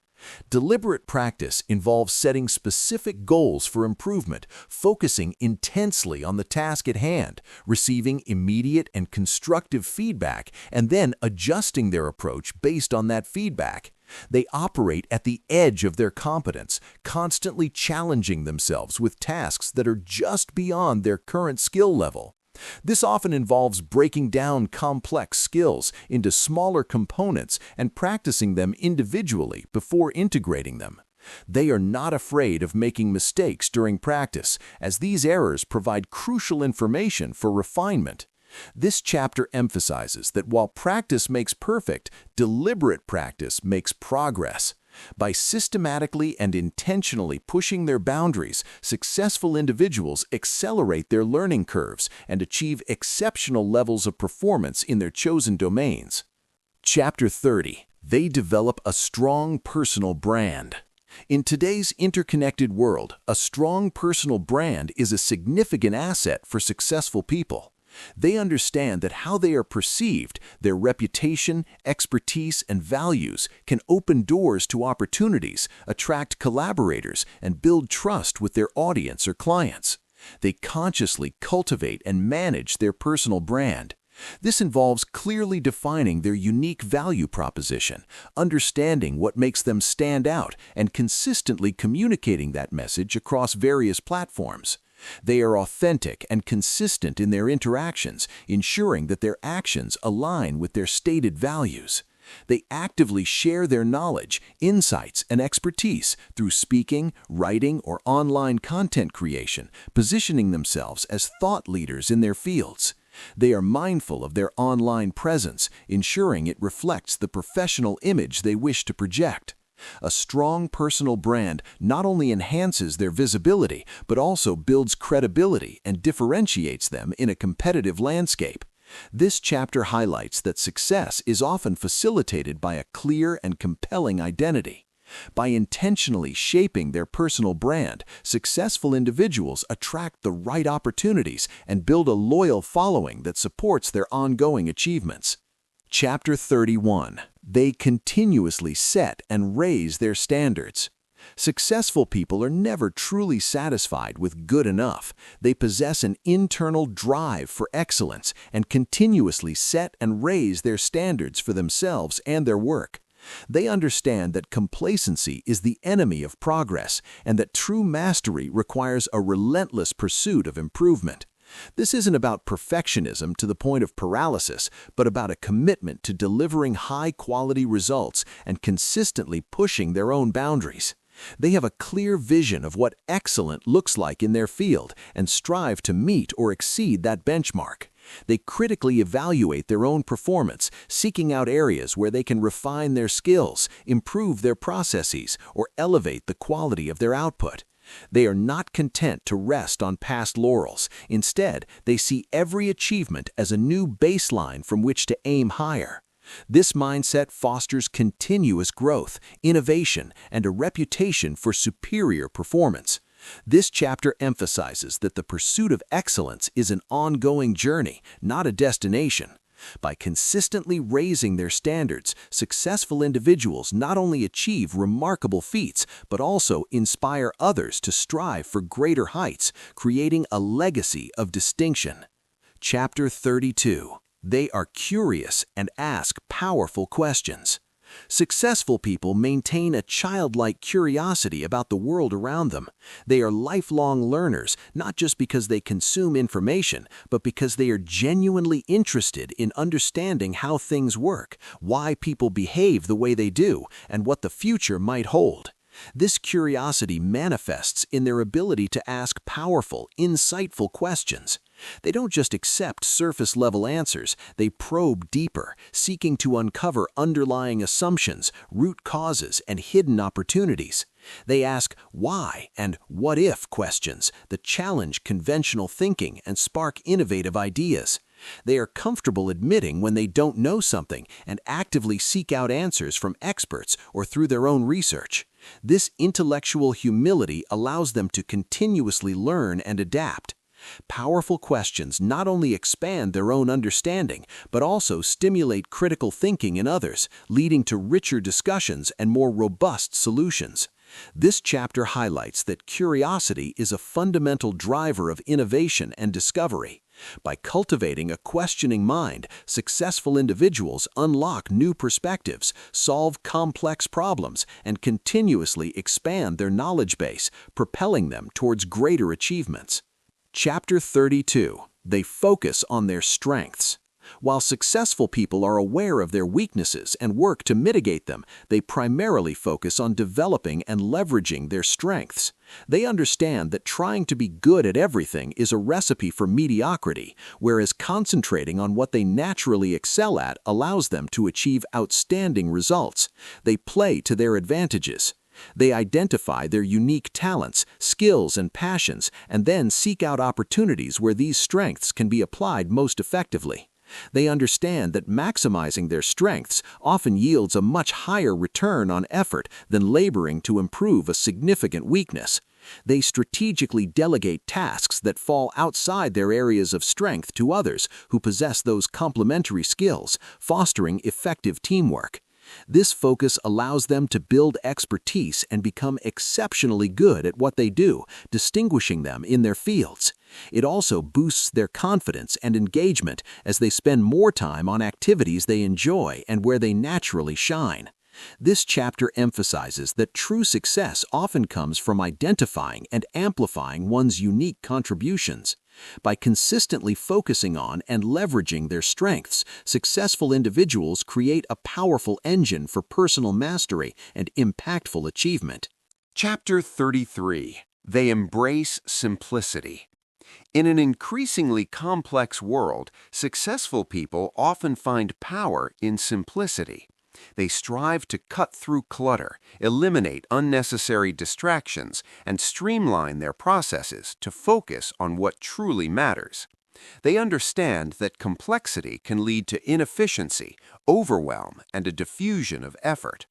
Deliberate practice involves setting specific goals for improvement, focusing intensely on the task at hand, receiving immediate and constructive feedback, and then adjusting their approach based on that feedback. They operate at the edge of their competence, constantly challenging themselves with tasks that are just beyond their current skill level. This often involves breaking down complex skills into smaller components and practicing them individually before integrating them. They are not afraid of making mistakes during practice, as these errors provide crucial information for refinement. This chapter emphasizes that while practice makes perfect, deliberate practice makes progress. By systematically and intentionally pushing their boundaries, successful individuals accelerate their learning curves and achieve exceptional levels of performance in their chosen domains. Chapter 30. They develop a strong personal brand. In today's interconnected world, a strong personal brand is a significant asset for successful people. They understand that how they are perceived, their reputation, expertise, and values can open doors to opportunities, attract collaborators, and build trust with their audience or clients. They consciously cultivate and manage their personal brand. This involves clearly defining their unique value proposition, understanding what makes them stand out, and consistently communicating that message across various platforms. They are authentic and consistent in their interactions, ensuring that their actions align with their stated values. They actively share their knowledge, insights, and expertise through speaking, writing, or online content creation, positioning themselves as thought leaders in their fields. They are mindful of their online presence, ensuring it reflects the professional image they wish to project. A strong personal brand not only enhances their visibility, but also builds credibility and differentiates them in a competitive landscape. This chapter highlights that success is often facilitated by a clear and compelling identity. By intentionally shaping their personal brand, successful individuals attract the right opportunities and build a loyal following that supports their ongoing achievements. Chapter 31. They continuously set and raise their standards. Successful people are never truly satisfied with good enough. They possess an internal drive for excellence and continuously set and raise their standards for themselves and their work. They understand that complacency is the enemy of progress and that true mastery requires a relentless pursuit of improvement. This isn't about perfectionism to the point of paralysis, but about a commitment to delivering high-quality results and consistently pushing their own boundaries. They have a clear vision of what excellent looks like in their field and strive to meet or exceed that benchmark. They critically evaluate their own performance, seeking out areas where they can refine their skills, improve their processes, or elevate the quality of their output. They are not content to rest on past laurels. Instead, they see every achievement as a new baseline from which to aim higher. This mindset fosters continuous growth, innovation, and a reputation for superior performance. This chapter emphasizes that the pursuit of excellence is an ongoing journey, not a destination. By consistently raising their standards, successful individuals not only achieve remarkable feats, but also inspire others to strive for greater heights, creating a legacy of distinction. Chapter 32. They are curious and ask powerful questions. Successful people maintain a childlike curiosity about the world around them. They are lifelong learners, not just because they consume information, but because they are genuinely interested in understanding how things work, why people behave the way they do, and what the future might hold. This curiosity manifests in their ability to ask powerful, insightful questions. They don't just accept surface-level answers, they probe deeper, seeking to uncover underlying assumptions, root causes, and hidden opportunities. They ask why and what if questions that challenge conventional thinking and spark innovative ideas. They are comfortable admitting when they don't know something and actively seek out answers from experts or through their own research. This intellectual humility allows them to continuously learn and adapt. Powerful questions not only expand their own understanding, but also stimulate critical thinking in others, leading to richer discussions and more robust solutions. This chapter highlights that curiosity is a fundamental driver of innovation and discovery. By cultivating a questioning mind, successful individuals unlock new perspectives, solve complex problems, and continuously expand their knowledge base, propelling them towards greater achievements. Chapter 32. They focus on their strengths. While successful people are aware of their weaknesses and work to mitigate them, they primarily focus on developing and leveraging their strengths. They understand that trying to be good at everything is a recipe for mediocrity, whereas concentrating on what they naturally excel at allows them to achieve outstanding results. They play to their advantages. They identify their unique talents, skills, and passions, and then seek out opportunities where these strengths can be applied most effectively. They understand that maximizing their strengths often yields a much higher return on effort than laboring to improve a significant weakness. They strategically delegate tasks that fall outside their areas of strength to others who possess those complementary skills, fostering effective teamwork. This focus allows them to build expertise and become exceptionally good at what they do, distinguishing them in their fields. It also boosts their confidence and engagement as they spend more time on activities they enjoy and where they naturally shine. This chapter emphasizes that true success often comes from identifying and amplifying one's unique contributions. By consistently focusing on and leveraging their strengths, successful individuals create a powerful engine for personal mastery and impactful achievement. Chapter 33. They embrace simplicity. In an increasingly complex world, successful people often find power in simplicity. They strive to cut through clutter, eliminate unnecessary distractions, and streamline their processes to focus on what truly matters. They understand that complexity can lead to inefficiency, overwhelm, and a diffusion of effort.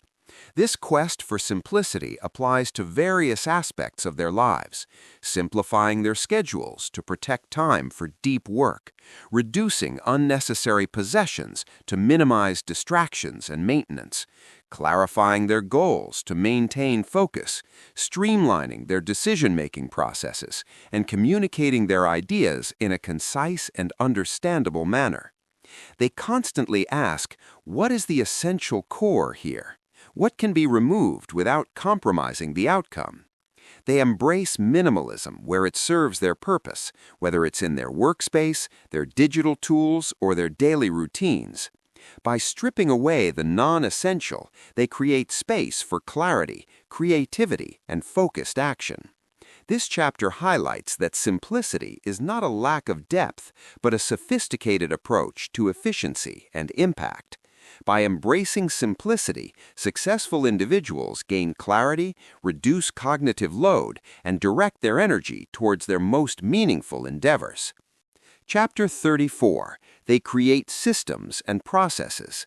This quest for simplicity applies to various aspects of their lives, simplifying their schedules to protect time for deep work, reducing unnecessary possessions to minimize distractions and maintenance, clarifying their goals to maintain focus, streamlining their decision-making processes, and communicating their ideas in a concise and understandable manner. They constantly ask, what is the essential core here? What can be removed without compromising the outcome? They embrace minimalism where it serves their purpose, whether it's in their workspace, their digital tools, or their daily routines. By stripping away the non-essential, they create space for clarity, creativity, and focused action. This chapter highlights that simplicity is not a lack of depth, but a sophisticated approach to efficiency and impact. By embracing simplicity, successful individuals gain clarity, reduce cognitive load, and direct their energy towards their most meaningful endeavors. Chapter 34. They create systems and processes.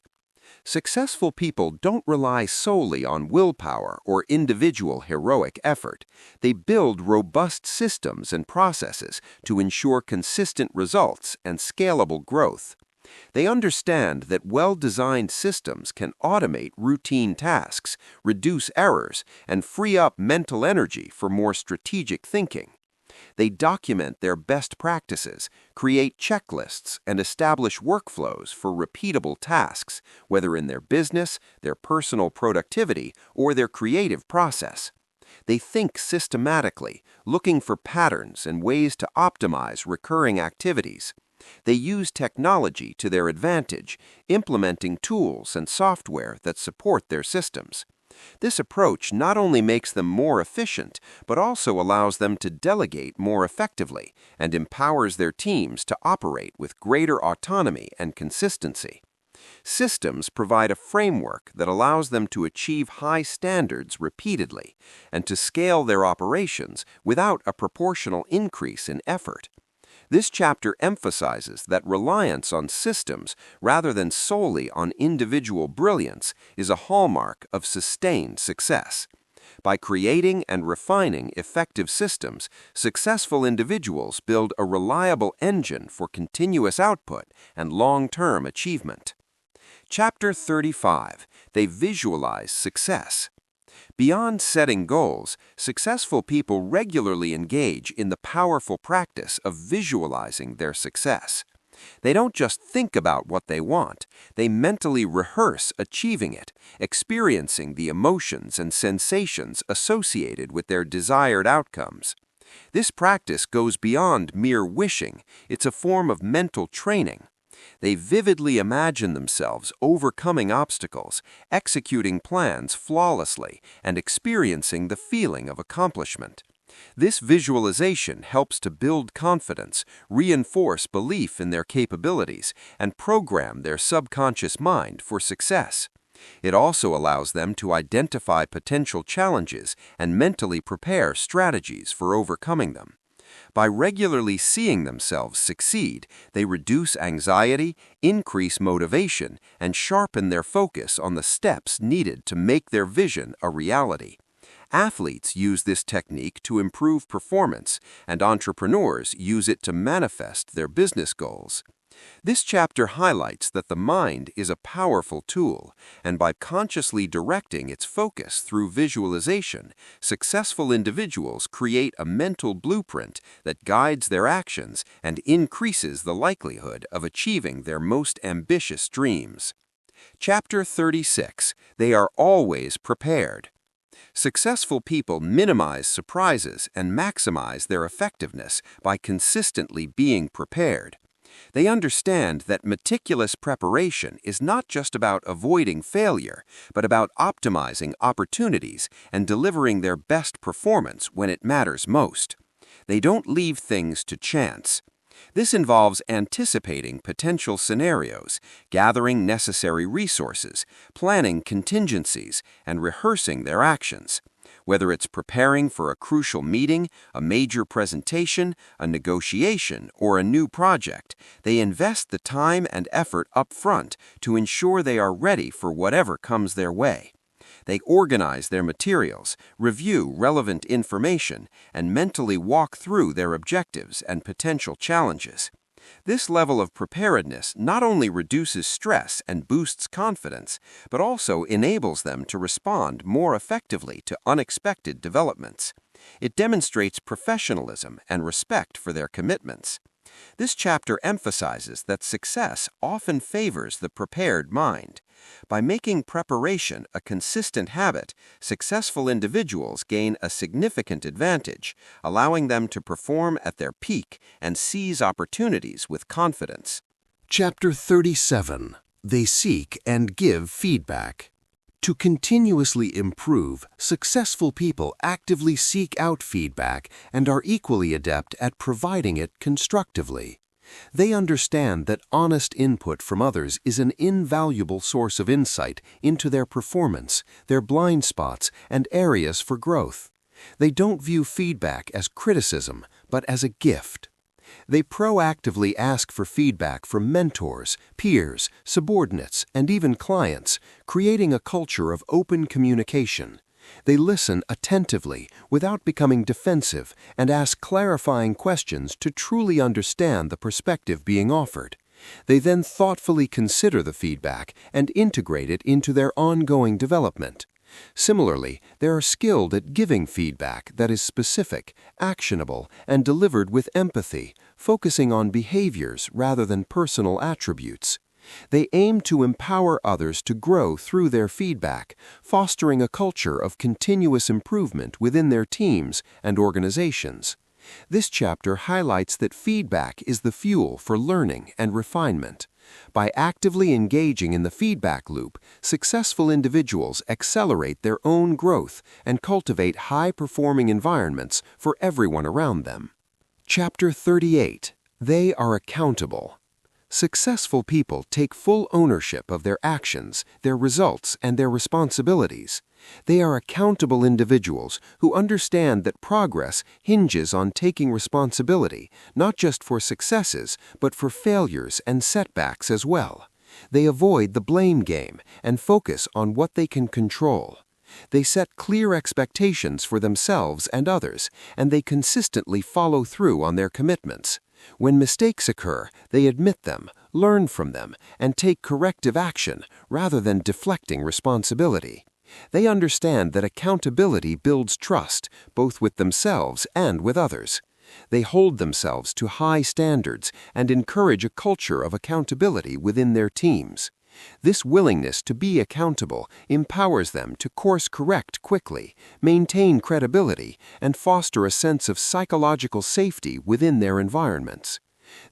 Successful people don't rely solely on willpower or individual heroic effort. They build robust systems and processes to ensure consistent results and scalable growth. They understand that well-designed systems can automate routine tasks, reduce errors, and free up mental energy for more strategic thinking. They document their best practices, create checklists, and establish workflows for repeatable tasks, whether in their business, their personal productivity, or their creative process. They think systematically, looking for patterns and ways to optimize recurring activities. They use technology to their advantage, implementing tools and software that support their systems. This approach not only makes them more efficient, but also allows them to delegate more effectively and empowers their teams to operate with greater autonomy and consistency. Systems provide a framework that allows them to achieve high standards repeatedly and to scale their operations without a proportional increase in effort. This chapter emphasizes that reliance on systems rather than solely on individual brilliance is a hallmark of sustained success. By creating and refining effective systems, successful individuals build a reliable engine for continuous output and long-term achievement. Chapter 35. They visualize success. Beyond setting goals, successful people regularly engage in the powerful practice of visualizing their success. They don't just think about what they want, they mentally rehearse achieving it, experiencing the emotions and sensations associated with their desired outcomes. This practice goes beyond mere wishing, it's a form of mental training. They vividly imagine themselves overcoming obstacles, executing plans flawlessly, and experiencing the feeling of accomplishment. This visualization helps to build confidence, reinforce belief in their capabilities, and program their subconscious mind for success. It also allows them to identify potential challenges and mentally prepare strategies for overcoming them. By regularly seeing themselves succeed, they reduce anxiety, increase motivation, and sharpen their focus on the steps needed to make their vision a reality. Athletes use this technique to improve performance, and entrepreneurs use it to manifest their business goals. This chapter highlights that the mind is a powerful tool, and by consciously directing its focus through visualization, successful individuals create a mental blueprint that guides their actions and increases the likelihood of achieving their most ambitious dreams. Chapter 36. They are always prepared. Successful people minimize surprises and maximize their effectiveness by consistently being prepared. They understand that meticulous preparation is not just about avoiding failure, but about optimizing opportunities and delivering their best performance when it matters most. They don't leave things to chance. This involves anticipating potential scenarios, gathering necessary resources, planning contingencies, and rehearsing their actions. Whether it's preparing for a crucial meeting, a major presentation, a negotiation, or a new project, they invest the time and effort up front to ensure they are ready for whatever comes their way. They organize their materials, review relevant information, and mentally walk through their objectives and potential challenges. This level of preparedness not only reduces stress and boosts confidence, but also enables them to respond more effectively to unexpected developments. It demonstrates professionalism and respect for their commitments. This chapter emphasizes that success often favors the prepared mind. By making preparation a consistent habit, successful individuals gain a significant advantage, allowing them to perform at their peak and seize opportunities with confidence. Chapter 37. They seek and give feedback. To continuously improve, successful people actively seek out feedback and are equally adept at providing it constructively. They understand that honest input from others is an invaluable source of insight into their performance, their blind spots, and areas for growth. They don't view feedback as criticism, but as a gift. They proactively ask for feedback from mentors, peers, subordinates, and even clients, creating a culture of open communication. They listen attentively without becoming defensive and ask clarifying questions to truly understand the perspective being offered. They then thoughtfully consider the feedback and integrate it into their ongoing development. Similarly, they are skilled at giving feedback that is specific, actionable, and delivered with empathy, focusing on behaviors rather than personal attributes. They aim to empower others to grow through their feedback, fostering a culture of continuous improvement within their teams and organizations. This chapter highlights that feedback is the fuel for learning and refinement. By actively engaging in the feedback loop, successful individuals accelerate their own growth and cultivate high-performing environments for everyone around them. Chapter 38. They are accountable. Successful people take full ownership of their actions, their results, and their responsibilities. They are accountable individuals who understand that progress hinges on taking responsibility, not just for successes, but for failures and setbacks as well. They avoid the blame game and focus on what they can control. They set clear expectations for themselves and others, and they consistently follow through on their commitments. When mistakes occur, they admit them, learn from them, and take corrective action rather than deflecting responsibility. They understand that accountability builds trust, both with themselves and with others. They hold themselves to high standards and encourage a culture of accountability within their teams. This willingness to be accountable empowers them to course correct quickly, maintain credibility, and foster a sense of psychological safety within their environments.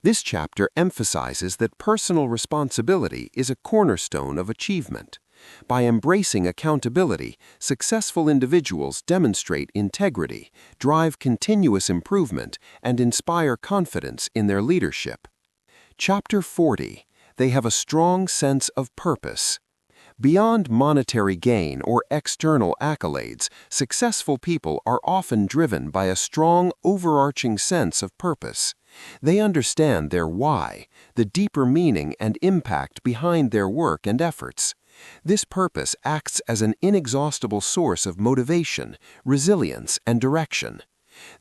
This chapter emphasizes that personal responsibility is a cornerstone of achievement. By embracing accountability, successful individuals demonstrate integrity, drive continuous improvement, and inspire confidence in their leadership. Chapter 40. They have a strong sense of purpose. Beyond monetary gain or external accolades, successful people are often driven by a strong, overarching sense of purpose. They understand their why, the deeper meaning and impact behind their work and efforts. This purpose acts as an inexhaustible source of motivation, resilience, and direction.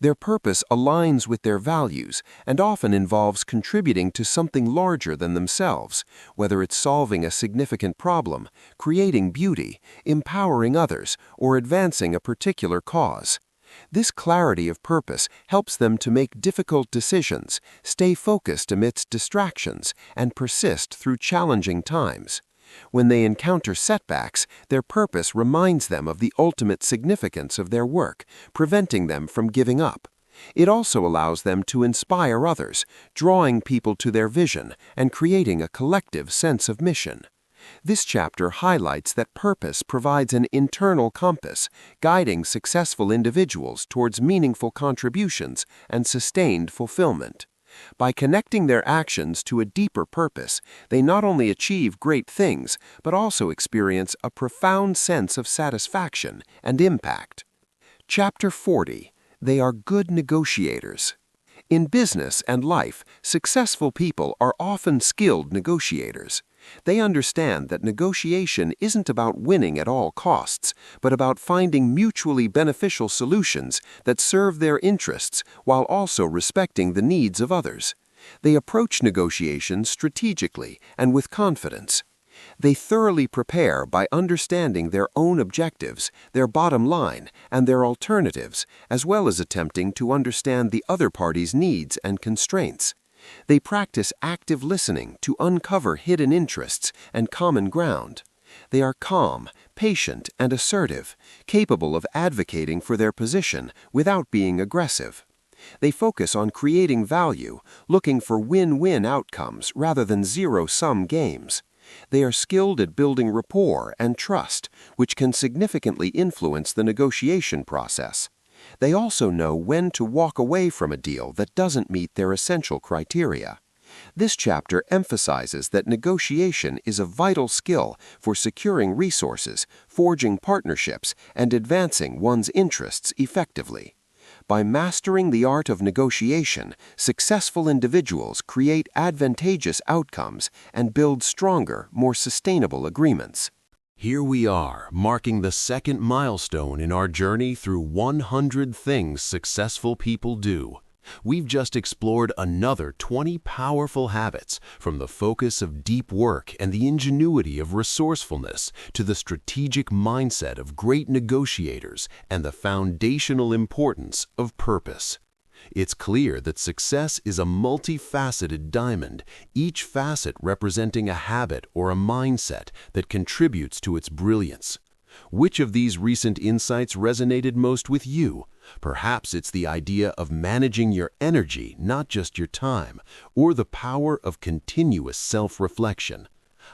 Their purpose aligns with their values and often involves contributing to something larger than themselves, whether it's solving a significant problem, creating beauty, empowering others, or advancing a particular cause. This clarity of purpose helps them to make difficult decisions, stay focused amidst distractions, and persist through challenging times. When they encounter setbacks, their purpose reminds them of the ultimate significance of their work, preventing them from giving up. It also allows them to inspire others, drawing people to their vision and creating a collective sense of mission. This chapter highlights that purpose provides an internal compass, guiding successful individuals towards meaningful contributions and sustained fulfillment. By connecting their actions to a deeper purpose, they not only achieve great things, but also experience a profound sense of satisfaction and impact. Chapter 40. They are good negotiators. In business and life, successful people are often skilled negotiators. They understand that negotiation isn't about winning at all costs, but about finding mutually beneficial solutions that serve their interests while also respecting the needs of others. They approach negotiations strategically and with confidence. They thoroughly prepare by understanding their own objectives, their bottom line, and their alternatives, as well as attempting to understand the other party's needs and constraints. They practice active listening to uncover hidden interests and common ground. They are calm, patient, and assertive, capable of advocating for their position without being aggressive. They focus on creating value, looking for win-win outcomes rather than zero-sum games. They are skilled at building rapport and trust, which can significantly influence the negotiation process. They also know when to walk away from a deal that doesn't meet their essential criteria. This chapter emphasizes that negotiation is a vital skill for securing resources, forging partnerships, and advancing one's interests effectively. By mastering the art of negotiation, successful individuals create advantageous outcomes and build stronger, more sustainable agreements. Here we are, marking the second milestone in our journey through 100 things successful people do. We've just explored another 20 powerful habits, from the focus of deep work and the ingenuity of resourcefulness to the strategic mindset of great negotiators and the foundational importance of purpose. It's clear that success is a multifaceted diamond, each facet representing a habit or a mindset that contributes to its brilliance. Which of these recent insights resonated most with you? Perhaps it's the idea of managing your energy, not just your time, or the power of continuous self-reflection.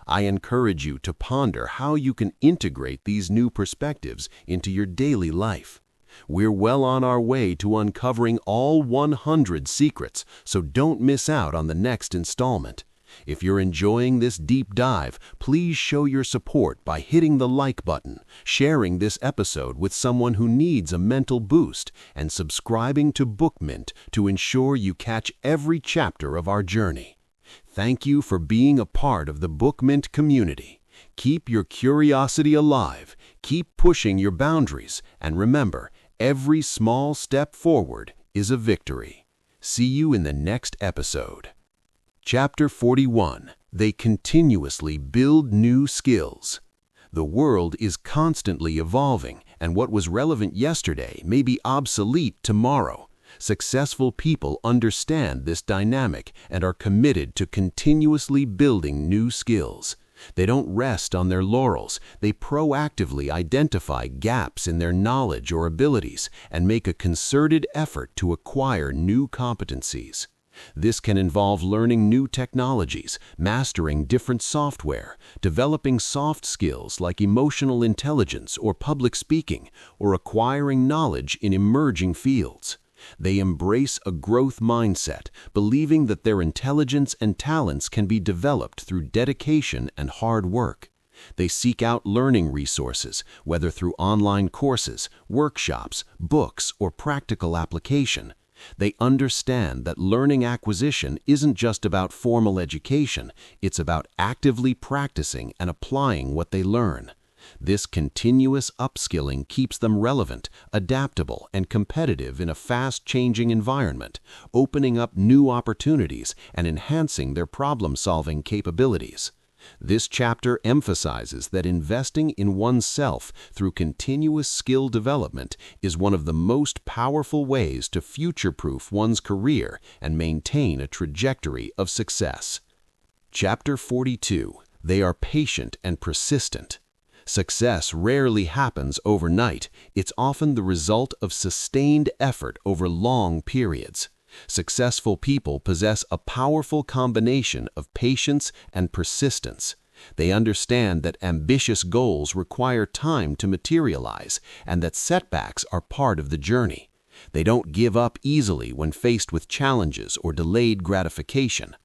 I encourage you to ponder how you can integrate these new perspectives into your daily life. We're well on our way to uncovering all 100 secrets, so don't miss out on the next installment. If you're enjoying this deep dive, please show your support by hitting the like button, sharing this episode with someone who needs a mental boost, and subscribing to Bookmint to ensure you catch every chapter of our journey. Thank you for being a part of the Bookmint community. Keep your curiosity alive, keep pushing your boundaries, and remember, every small step forward is a victory. See you in the next episode. Chapter 41. They continuously build new skills. The world is constantly evolving, and what was relevant yesterday may be obsolete tomorrow. Successful people understand this dynamic and are committed to continuously building new skills. They don't rest on their laurels. They proactively identify gaps in their knowledge or abilities and make a concerted effort to acquire new competencies. This can involve learning new technologies, mastering different software, developing soft skills like emotional intelligence or public speaking, or acquiring knowledge in emerging fields. They embrace a growth mindset, believing that their intelligence and talents can be developed through dedication and hard work. They seek out learning resources, whether through online courses, workshops, books, or practical application. They understand that learning acquisition isn't just about formal education, it's about actively practicing and applying what they learn. This continuous upskilling keeps them relevant, adaptable, and competitive in a fast-changing environment, opening up new opportunities and enhancing their problem-solving capabilities. This chapter emphasizes that investing in oneself through continuous skill development is one of the most powerful ways to future-proof one's career and maintain a trajectory of success. Chapter 42. They are patient and persistent. Success rarely happens overnight. It's often the result of sustained effort over long periods. Successful people possess a powerful combination of patience and persistence. They understand that ambitious goals require time to materialize and that setbacks are part of the journey. They don't give up easily when faced with challenges or delayed gratification.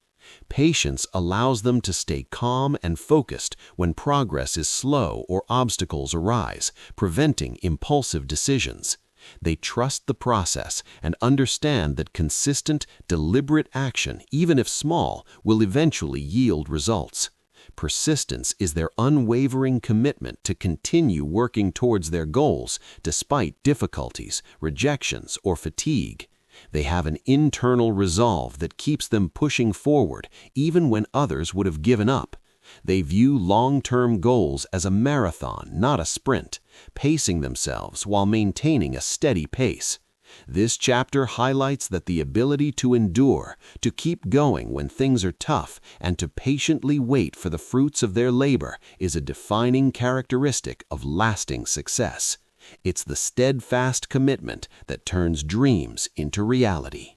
Patience allows them to stay calm and focused when progress is slow or obstacles arise, preventing impulsive decisions. They trust the process and understand that consistent, deliberate action, even if small, will eventually yield results. Persistence is their unwavering commitment to continue working towards their goals despite difficulties, rejections, or fatigue. They have an internal resolve that keeps them pushing forward even when others would have given up. They view long-term goals as a marathon, not a sprint, pacing themselves while maintaining a steady pace. This chapter highlights that the ability to endure, to keep going when things are tough, and to patiently wait for the fruits of their labor is a defining characteristic of lasting success. It's the steadfast commitment that turns dreams into reality.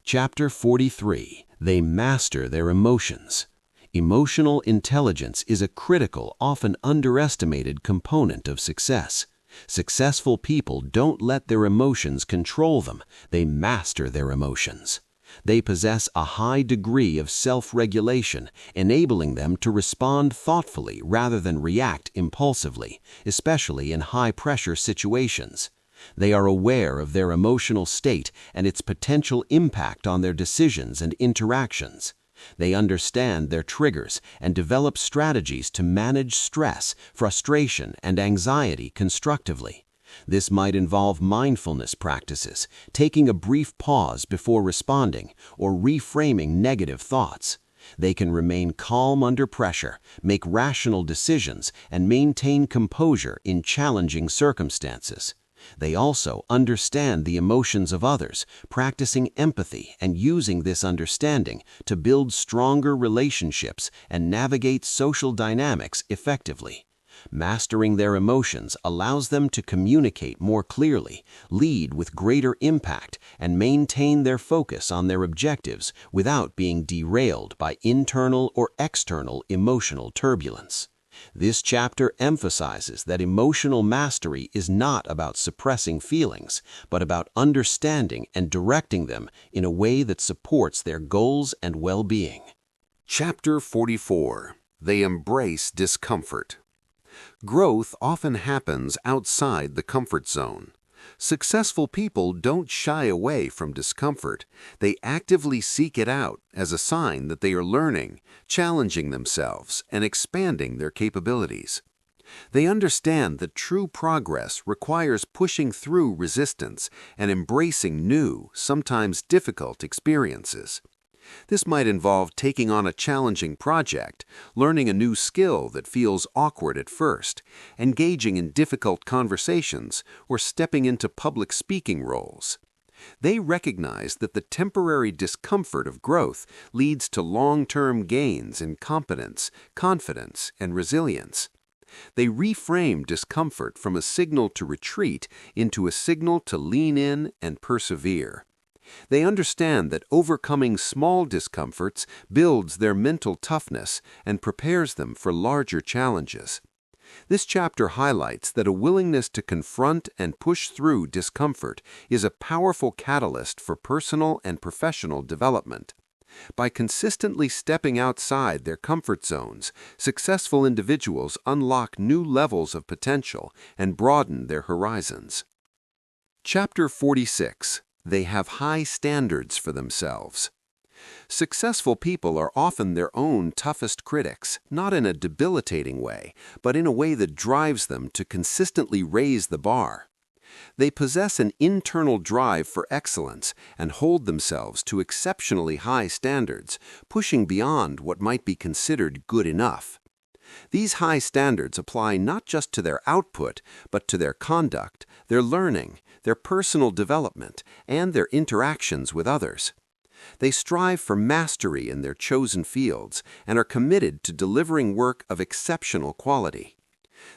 Chapter 43. They master their emotions. Emotional intelligence is a critical, often underestimated component of success. Successful people don't let their emotions control them, they master their emotions. They possess a high degree of self-regulation, enabling them to respond thoughtfully rather than react impulsively, especially in high-pressure situations. They are aware of their emotional state and its potential impact on their decisions and interactions. They understand their triggers and develop strategies to manage stress, frustration, and anxiety constructively. This might involve mindfulness practices, taking a brief pause before responding, or reframing negative thoughts. They can remain calm under pressure, make rational decisions, and maintain composure in challenging circumstances. They also understand the emotions of others, practicing empathy and using this understanding to build stronger relationships and navigate social dynamics effectively. Mastering their emotions allows them to communicate more clearly, lead with greater impact, and maintain their focus on their objectives without being derailed by internal or external emotional turbulence. This chapter emphasizes that emotional mastery is not about suppressing feelings, but about understanding and directing them in a way that supports their goals and well-being. Chapter 44. They embrace discomfort. Growth often happens outside the comfort zone. Successful people don't shy away from discomfort. They actively seek it out as a sign that they are learning, challenging themselves, and expanding their capabilities. They understand that true progress requires pushing through resistance and embracing new, sometimes difficult experiences. This might involve taking on a challenging project, learning a new skill that feels awkward at first, engaging in difficult conversations, or stepping into public speaking roles. They recognize that the temporary discomfort of growth leads to long-term gains in competence, confidence, and resilience. They reframe discomfort from a signal to retreat into a signal to lean in and persevere. They understand that overcoming small discomforts builds their mental toughness and prepares them for larger challenges. This chapter highlights that a willingness to confront and push through discomfort is a powerful catalyst for personal and professional development. By consistently stepping outside their comfort zones, successful individuals unlock new levels of potential and broaden their horizons. Chapter 46. They have high standards for themselves. Successful people are often their own toughest critics, not in a debilitating way, but in a way that drives them to consistently raise the bar. They possess an internal drive for excellence and hold themselves to exceptionally high standards, pushing beyond what might be considered good enough. These high standards apply not just to their output, but to their conduct, their learning, their personal development, and their interactions with others. They strive for mastery in their chosen fields and are committed to delivering work of exceptional quality.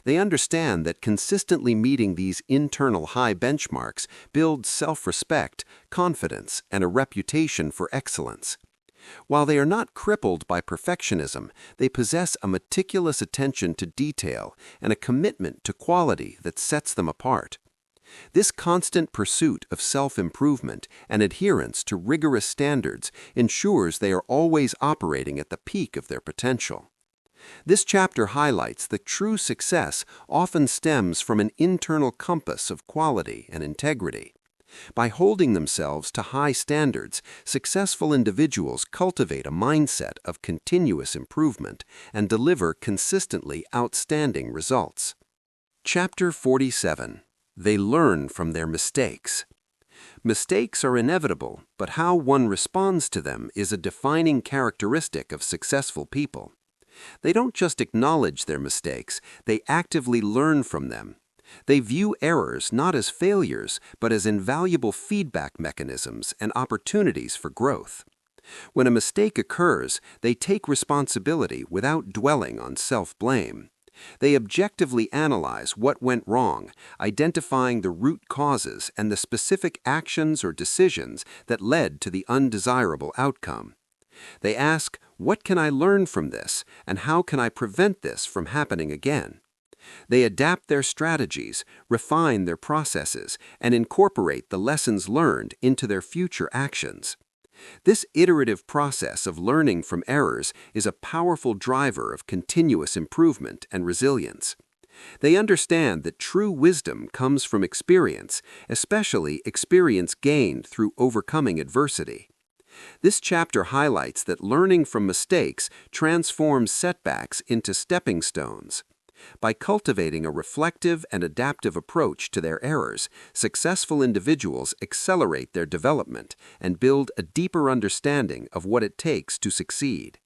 They understand that consistently meeting these internal high benchmarks builds self-respect, confidence, and a reputation for excellence. While they are not crippled by perfectionism, they possess a meticulous attention to detail and a commitment to quality that sets them apart. This constant pursuit of self-improvement and adherence to rigorous standards ensures they are always operating at the peak of their potential. This chapter highlights that true success often stems from an internal compass of quality and integrity. By holding themselves to high standards, successful individuals cultivate a mindset of continuous improvement and deliver consistently outstanding results. Chapter 47. They learn from their mistakes. Mistakes are inevitable, but how one responds to them is a defining characteristic of successful people. They don't just acknowledge their mistakes, they actively learn from them. They view errors not as failures, but as invaluable feedback mechanisms and opportunities for growth. When a mistake occurs, they take responsibility without dwelling on self-blame. They objectively analyze what went wrong, identifying the root causes and the specific actions or decisions that led to the undesirable outcome. They ask, what can I learn from this, and how can I prevent this from happening again? They adapt their strategies, refine their processes, and incorporate the lessons learned into their future actions. This iterative process of learning from errors is a powerful driver of continuous improvement and resilience. They understand that true wisdom comes from experience, especially experience gained through overcoming adversity. This chapter highlights that learning from mistakes transforms setbacks into stepping stones. By cultivating a reflective and adaptive approach to their errors, successful individuals accelerate their development and build a deeper understanding of what it takes to succeed.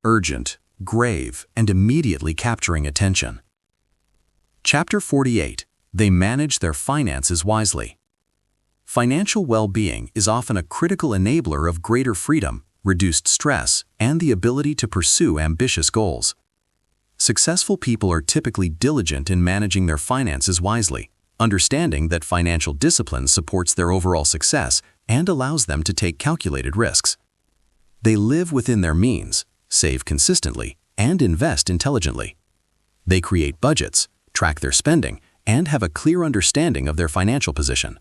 Urgent, grave, and immediately capturing attention. Chapter 48. They manage their finances wisely. Financial well-being is often a critical enabler of greater freedom, reduced stress, and the ability to pursue ambitious goals. Successful people are typically diligent in managing their finances wisely, understanding that financial discipline supports their overall success and allows them to take calculated risks. They live within their means, save consistently, and invest intelligently. They create budgets, track their spending, and have a clear understanding of their financial position.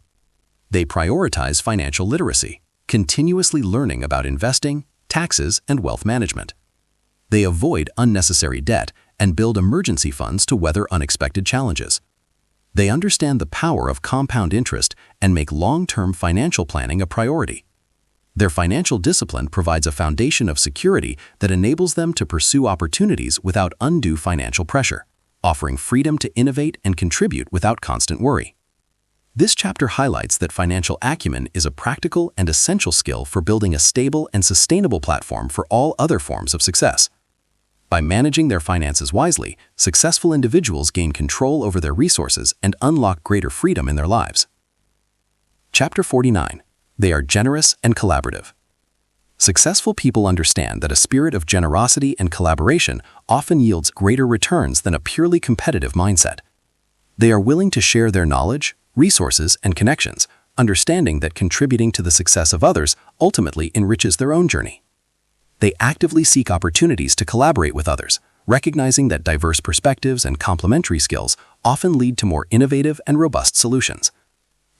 They prioritize financial literacy, continuously learning about investing, taxes, and wealth management. They avoid unnecessary debt and build emergency funds to weather unexpected challenges. They understand the power of compound interest and make long-term financial planning a priority. Their financial discipline provides a foundation of security that enables them to pursue opportunities without undue financial pressure, offering freedom to innovate and contribute without constant worry. This chapter highlights that financial acumen is a practical and essential skill for building a stable and sustainable platform for all other forms of success. By managing their finances wisely, successful individuals gain control over their resources and unlock greater freedom in their lives. Chapter 49. They are generous and collaborative. Successful people understand that a spirit of generosity and collaboration often yields greater returns than a purely competitive mindset. They are willing to share their knowledge, resources, and connections, understanding that contributing to the success of others ultimately enriches their own journey. They actively seek opportunities to collaborate with others, recognizing that diverse perspectives and complementary skills often lead to more innovative and robust solutions.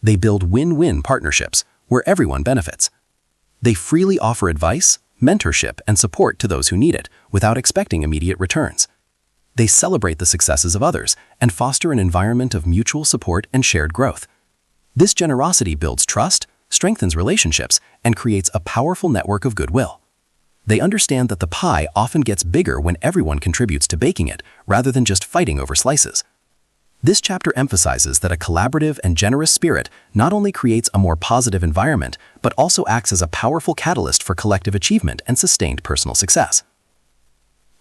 They build win-win partnerships where everyone benefits. They freely offer advice, mentorship, and support to those who need it without expecting immediate returns. They celebrate the successes of others and foster an environment of mutual support and shared growth. This generosity builds trust, strengthens relationships, and creates a powerful network of goodwill. They understand that the pie often gets bigger when everyone contributes to baking it, rather than just fighting over slices. This chapter emphasizes that a collaborative and generous spirit not only creates a more positive environment, but also acts as a powerful catalyst for collective achievement and sustained personal success.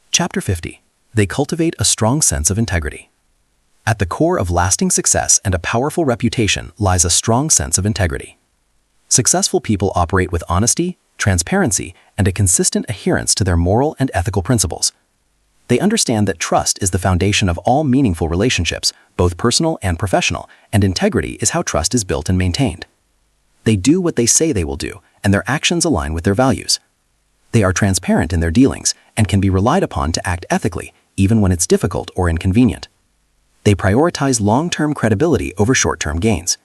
Chapter 50. They cultivate a strong sense of integrity. At the core of lasting success and a powerful reputation lies a strong sense of integrity. Successful people operate with honesty, transparency, and a consistent adherence to their moral and ethical principles. They understand that trust is the foundation of all meaningful relationships, both personal and professional, and integrity is how trust is built and maintained. They do what they say they will do, and their actions align with their values. They are transparent in their dealings and can be relied upon to act ethically, even when it's difficult or inconvenient. They prioritize long-term credibility over short-term gains.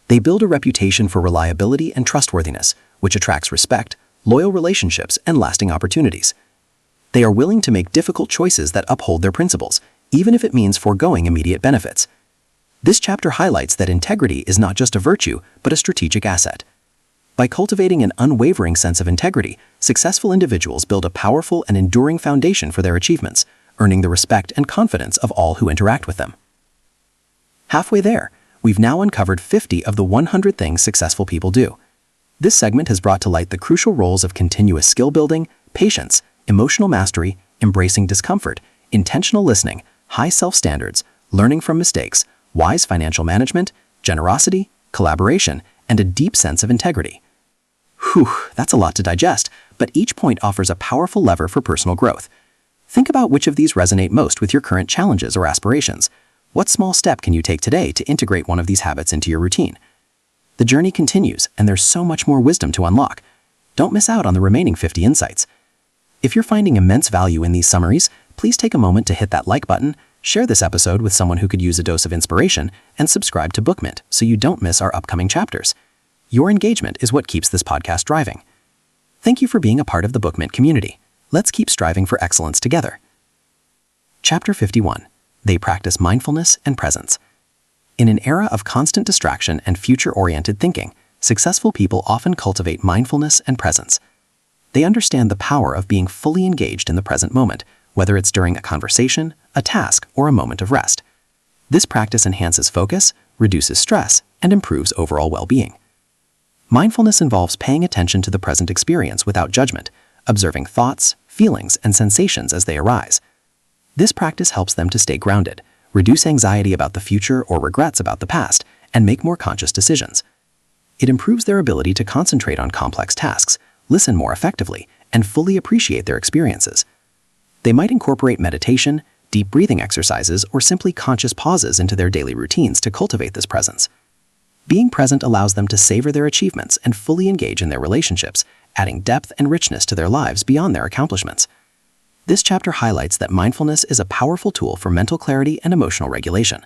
They build a reputation for reliability and trustworthiness, which attracts respect, loyal relationships, and lasting opportunities. They are willing to make difficult choices that uphold their principles, even if it means foregoing immediate benefits. This chapter highlights that integrity is not just a virtue, but a strategic asset. By cultivating an unwavering sense of integrity, successful individuals build a powerful and enduring foundation for their achievements, earning the respect and confidence of all who interact with them. Halfway there, we've now uncovered 50 of the 100 things successful people do. This segment has brought to light the crucial roles of continuous skill building, patience, emotional mastery, embracing discomfort, intentional listening, high self-standards, learning from mistakes, wise financial management, generosity, collaboration, and a deep sense of integrity. Whew, that's a lot to digest, but each point offers a powerful lever for personal growth. Think about which of these resonate most with your current challenges or aspirations. What small step can you take today to integrate one of these habits into your routine? The journey continues, and there's so much more wisdom to unlock. Don't miss out on the remaining 50 insights. If you're finding immense value in these summaries, please take a moment to hit that like button, share this episode with someone who could use a dose of inspiration, and subscribe to Bookmint so you don't miss our upcoming chapters. Your engagement is what keeps this podcast driving. Thank you for being a part of the Bookmint community. Let's keep striving for excellence together. Chapter 51. They practice mindfulness and presence. In an era of constant distraction and future-oriented thinking, successful people often cultivate mindfulness and presence. They understand the power of being fully engaged in the present moment, whether it's during a conversation, a task, or a moment of rest. This practice enhances focus, reduces stress, and improves overall well-being. Mindfulness involves paying attention to the present experience without judgment, observing thoughts, feelings, and sensations as they arise. This practice helps them to stay grounded, reduce anxiety about the future or regrets about the past, and make more conscious decisions. It improves their ability to concentrate on complex tasks, listen more effectively, and fully appreciate their experiences. They might incorporate meditation, deep breathing exercises, or simply conscious pauses into their daily routines to cultivate this presence. Being present allows them to savor their achievements and fully engage in their relationships, adding depth and richness to their lives beyond their accomplishments. This chapter highlights that mindfulness is a powerful tool for mental clarity and emotional regulation.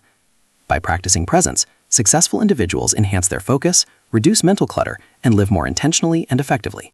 By practicing presence, successful individuals enhance their focus, reduce mental clutter, and live more intentionally and effectively.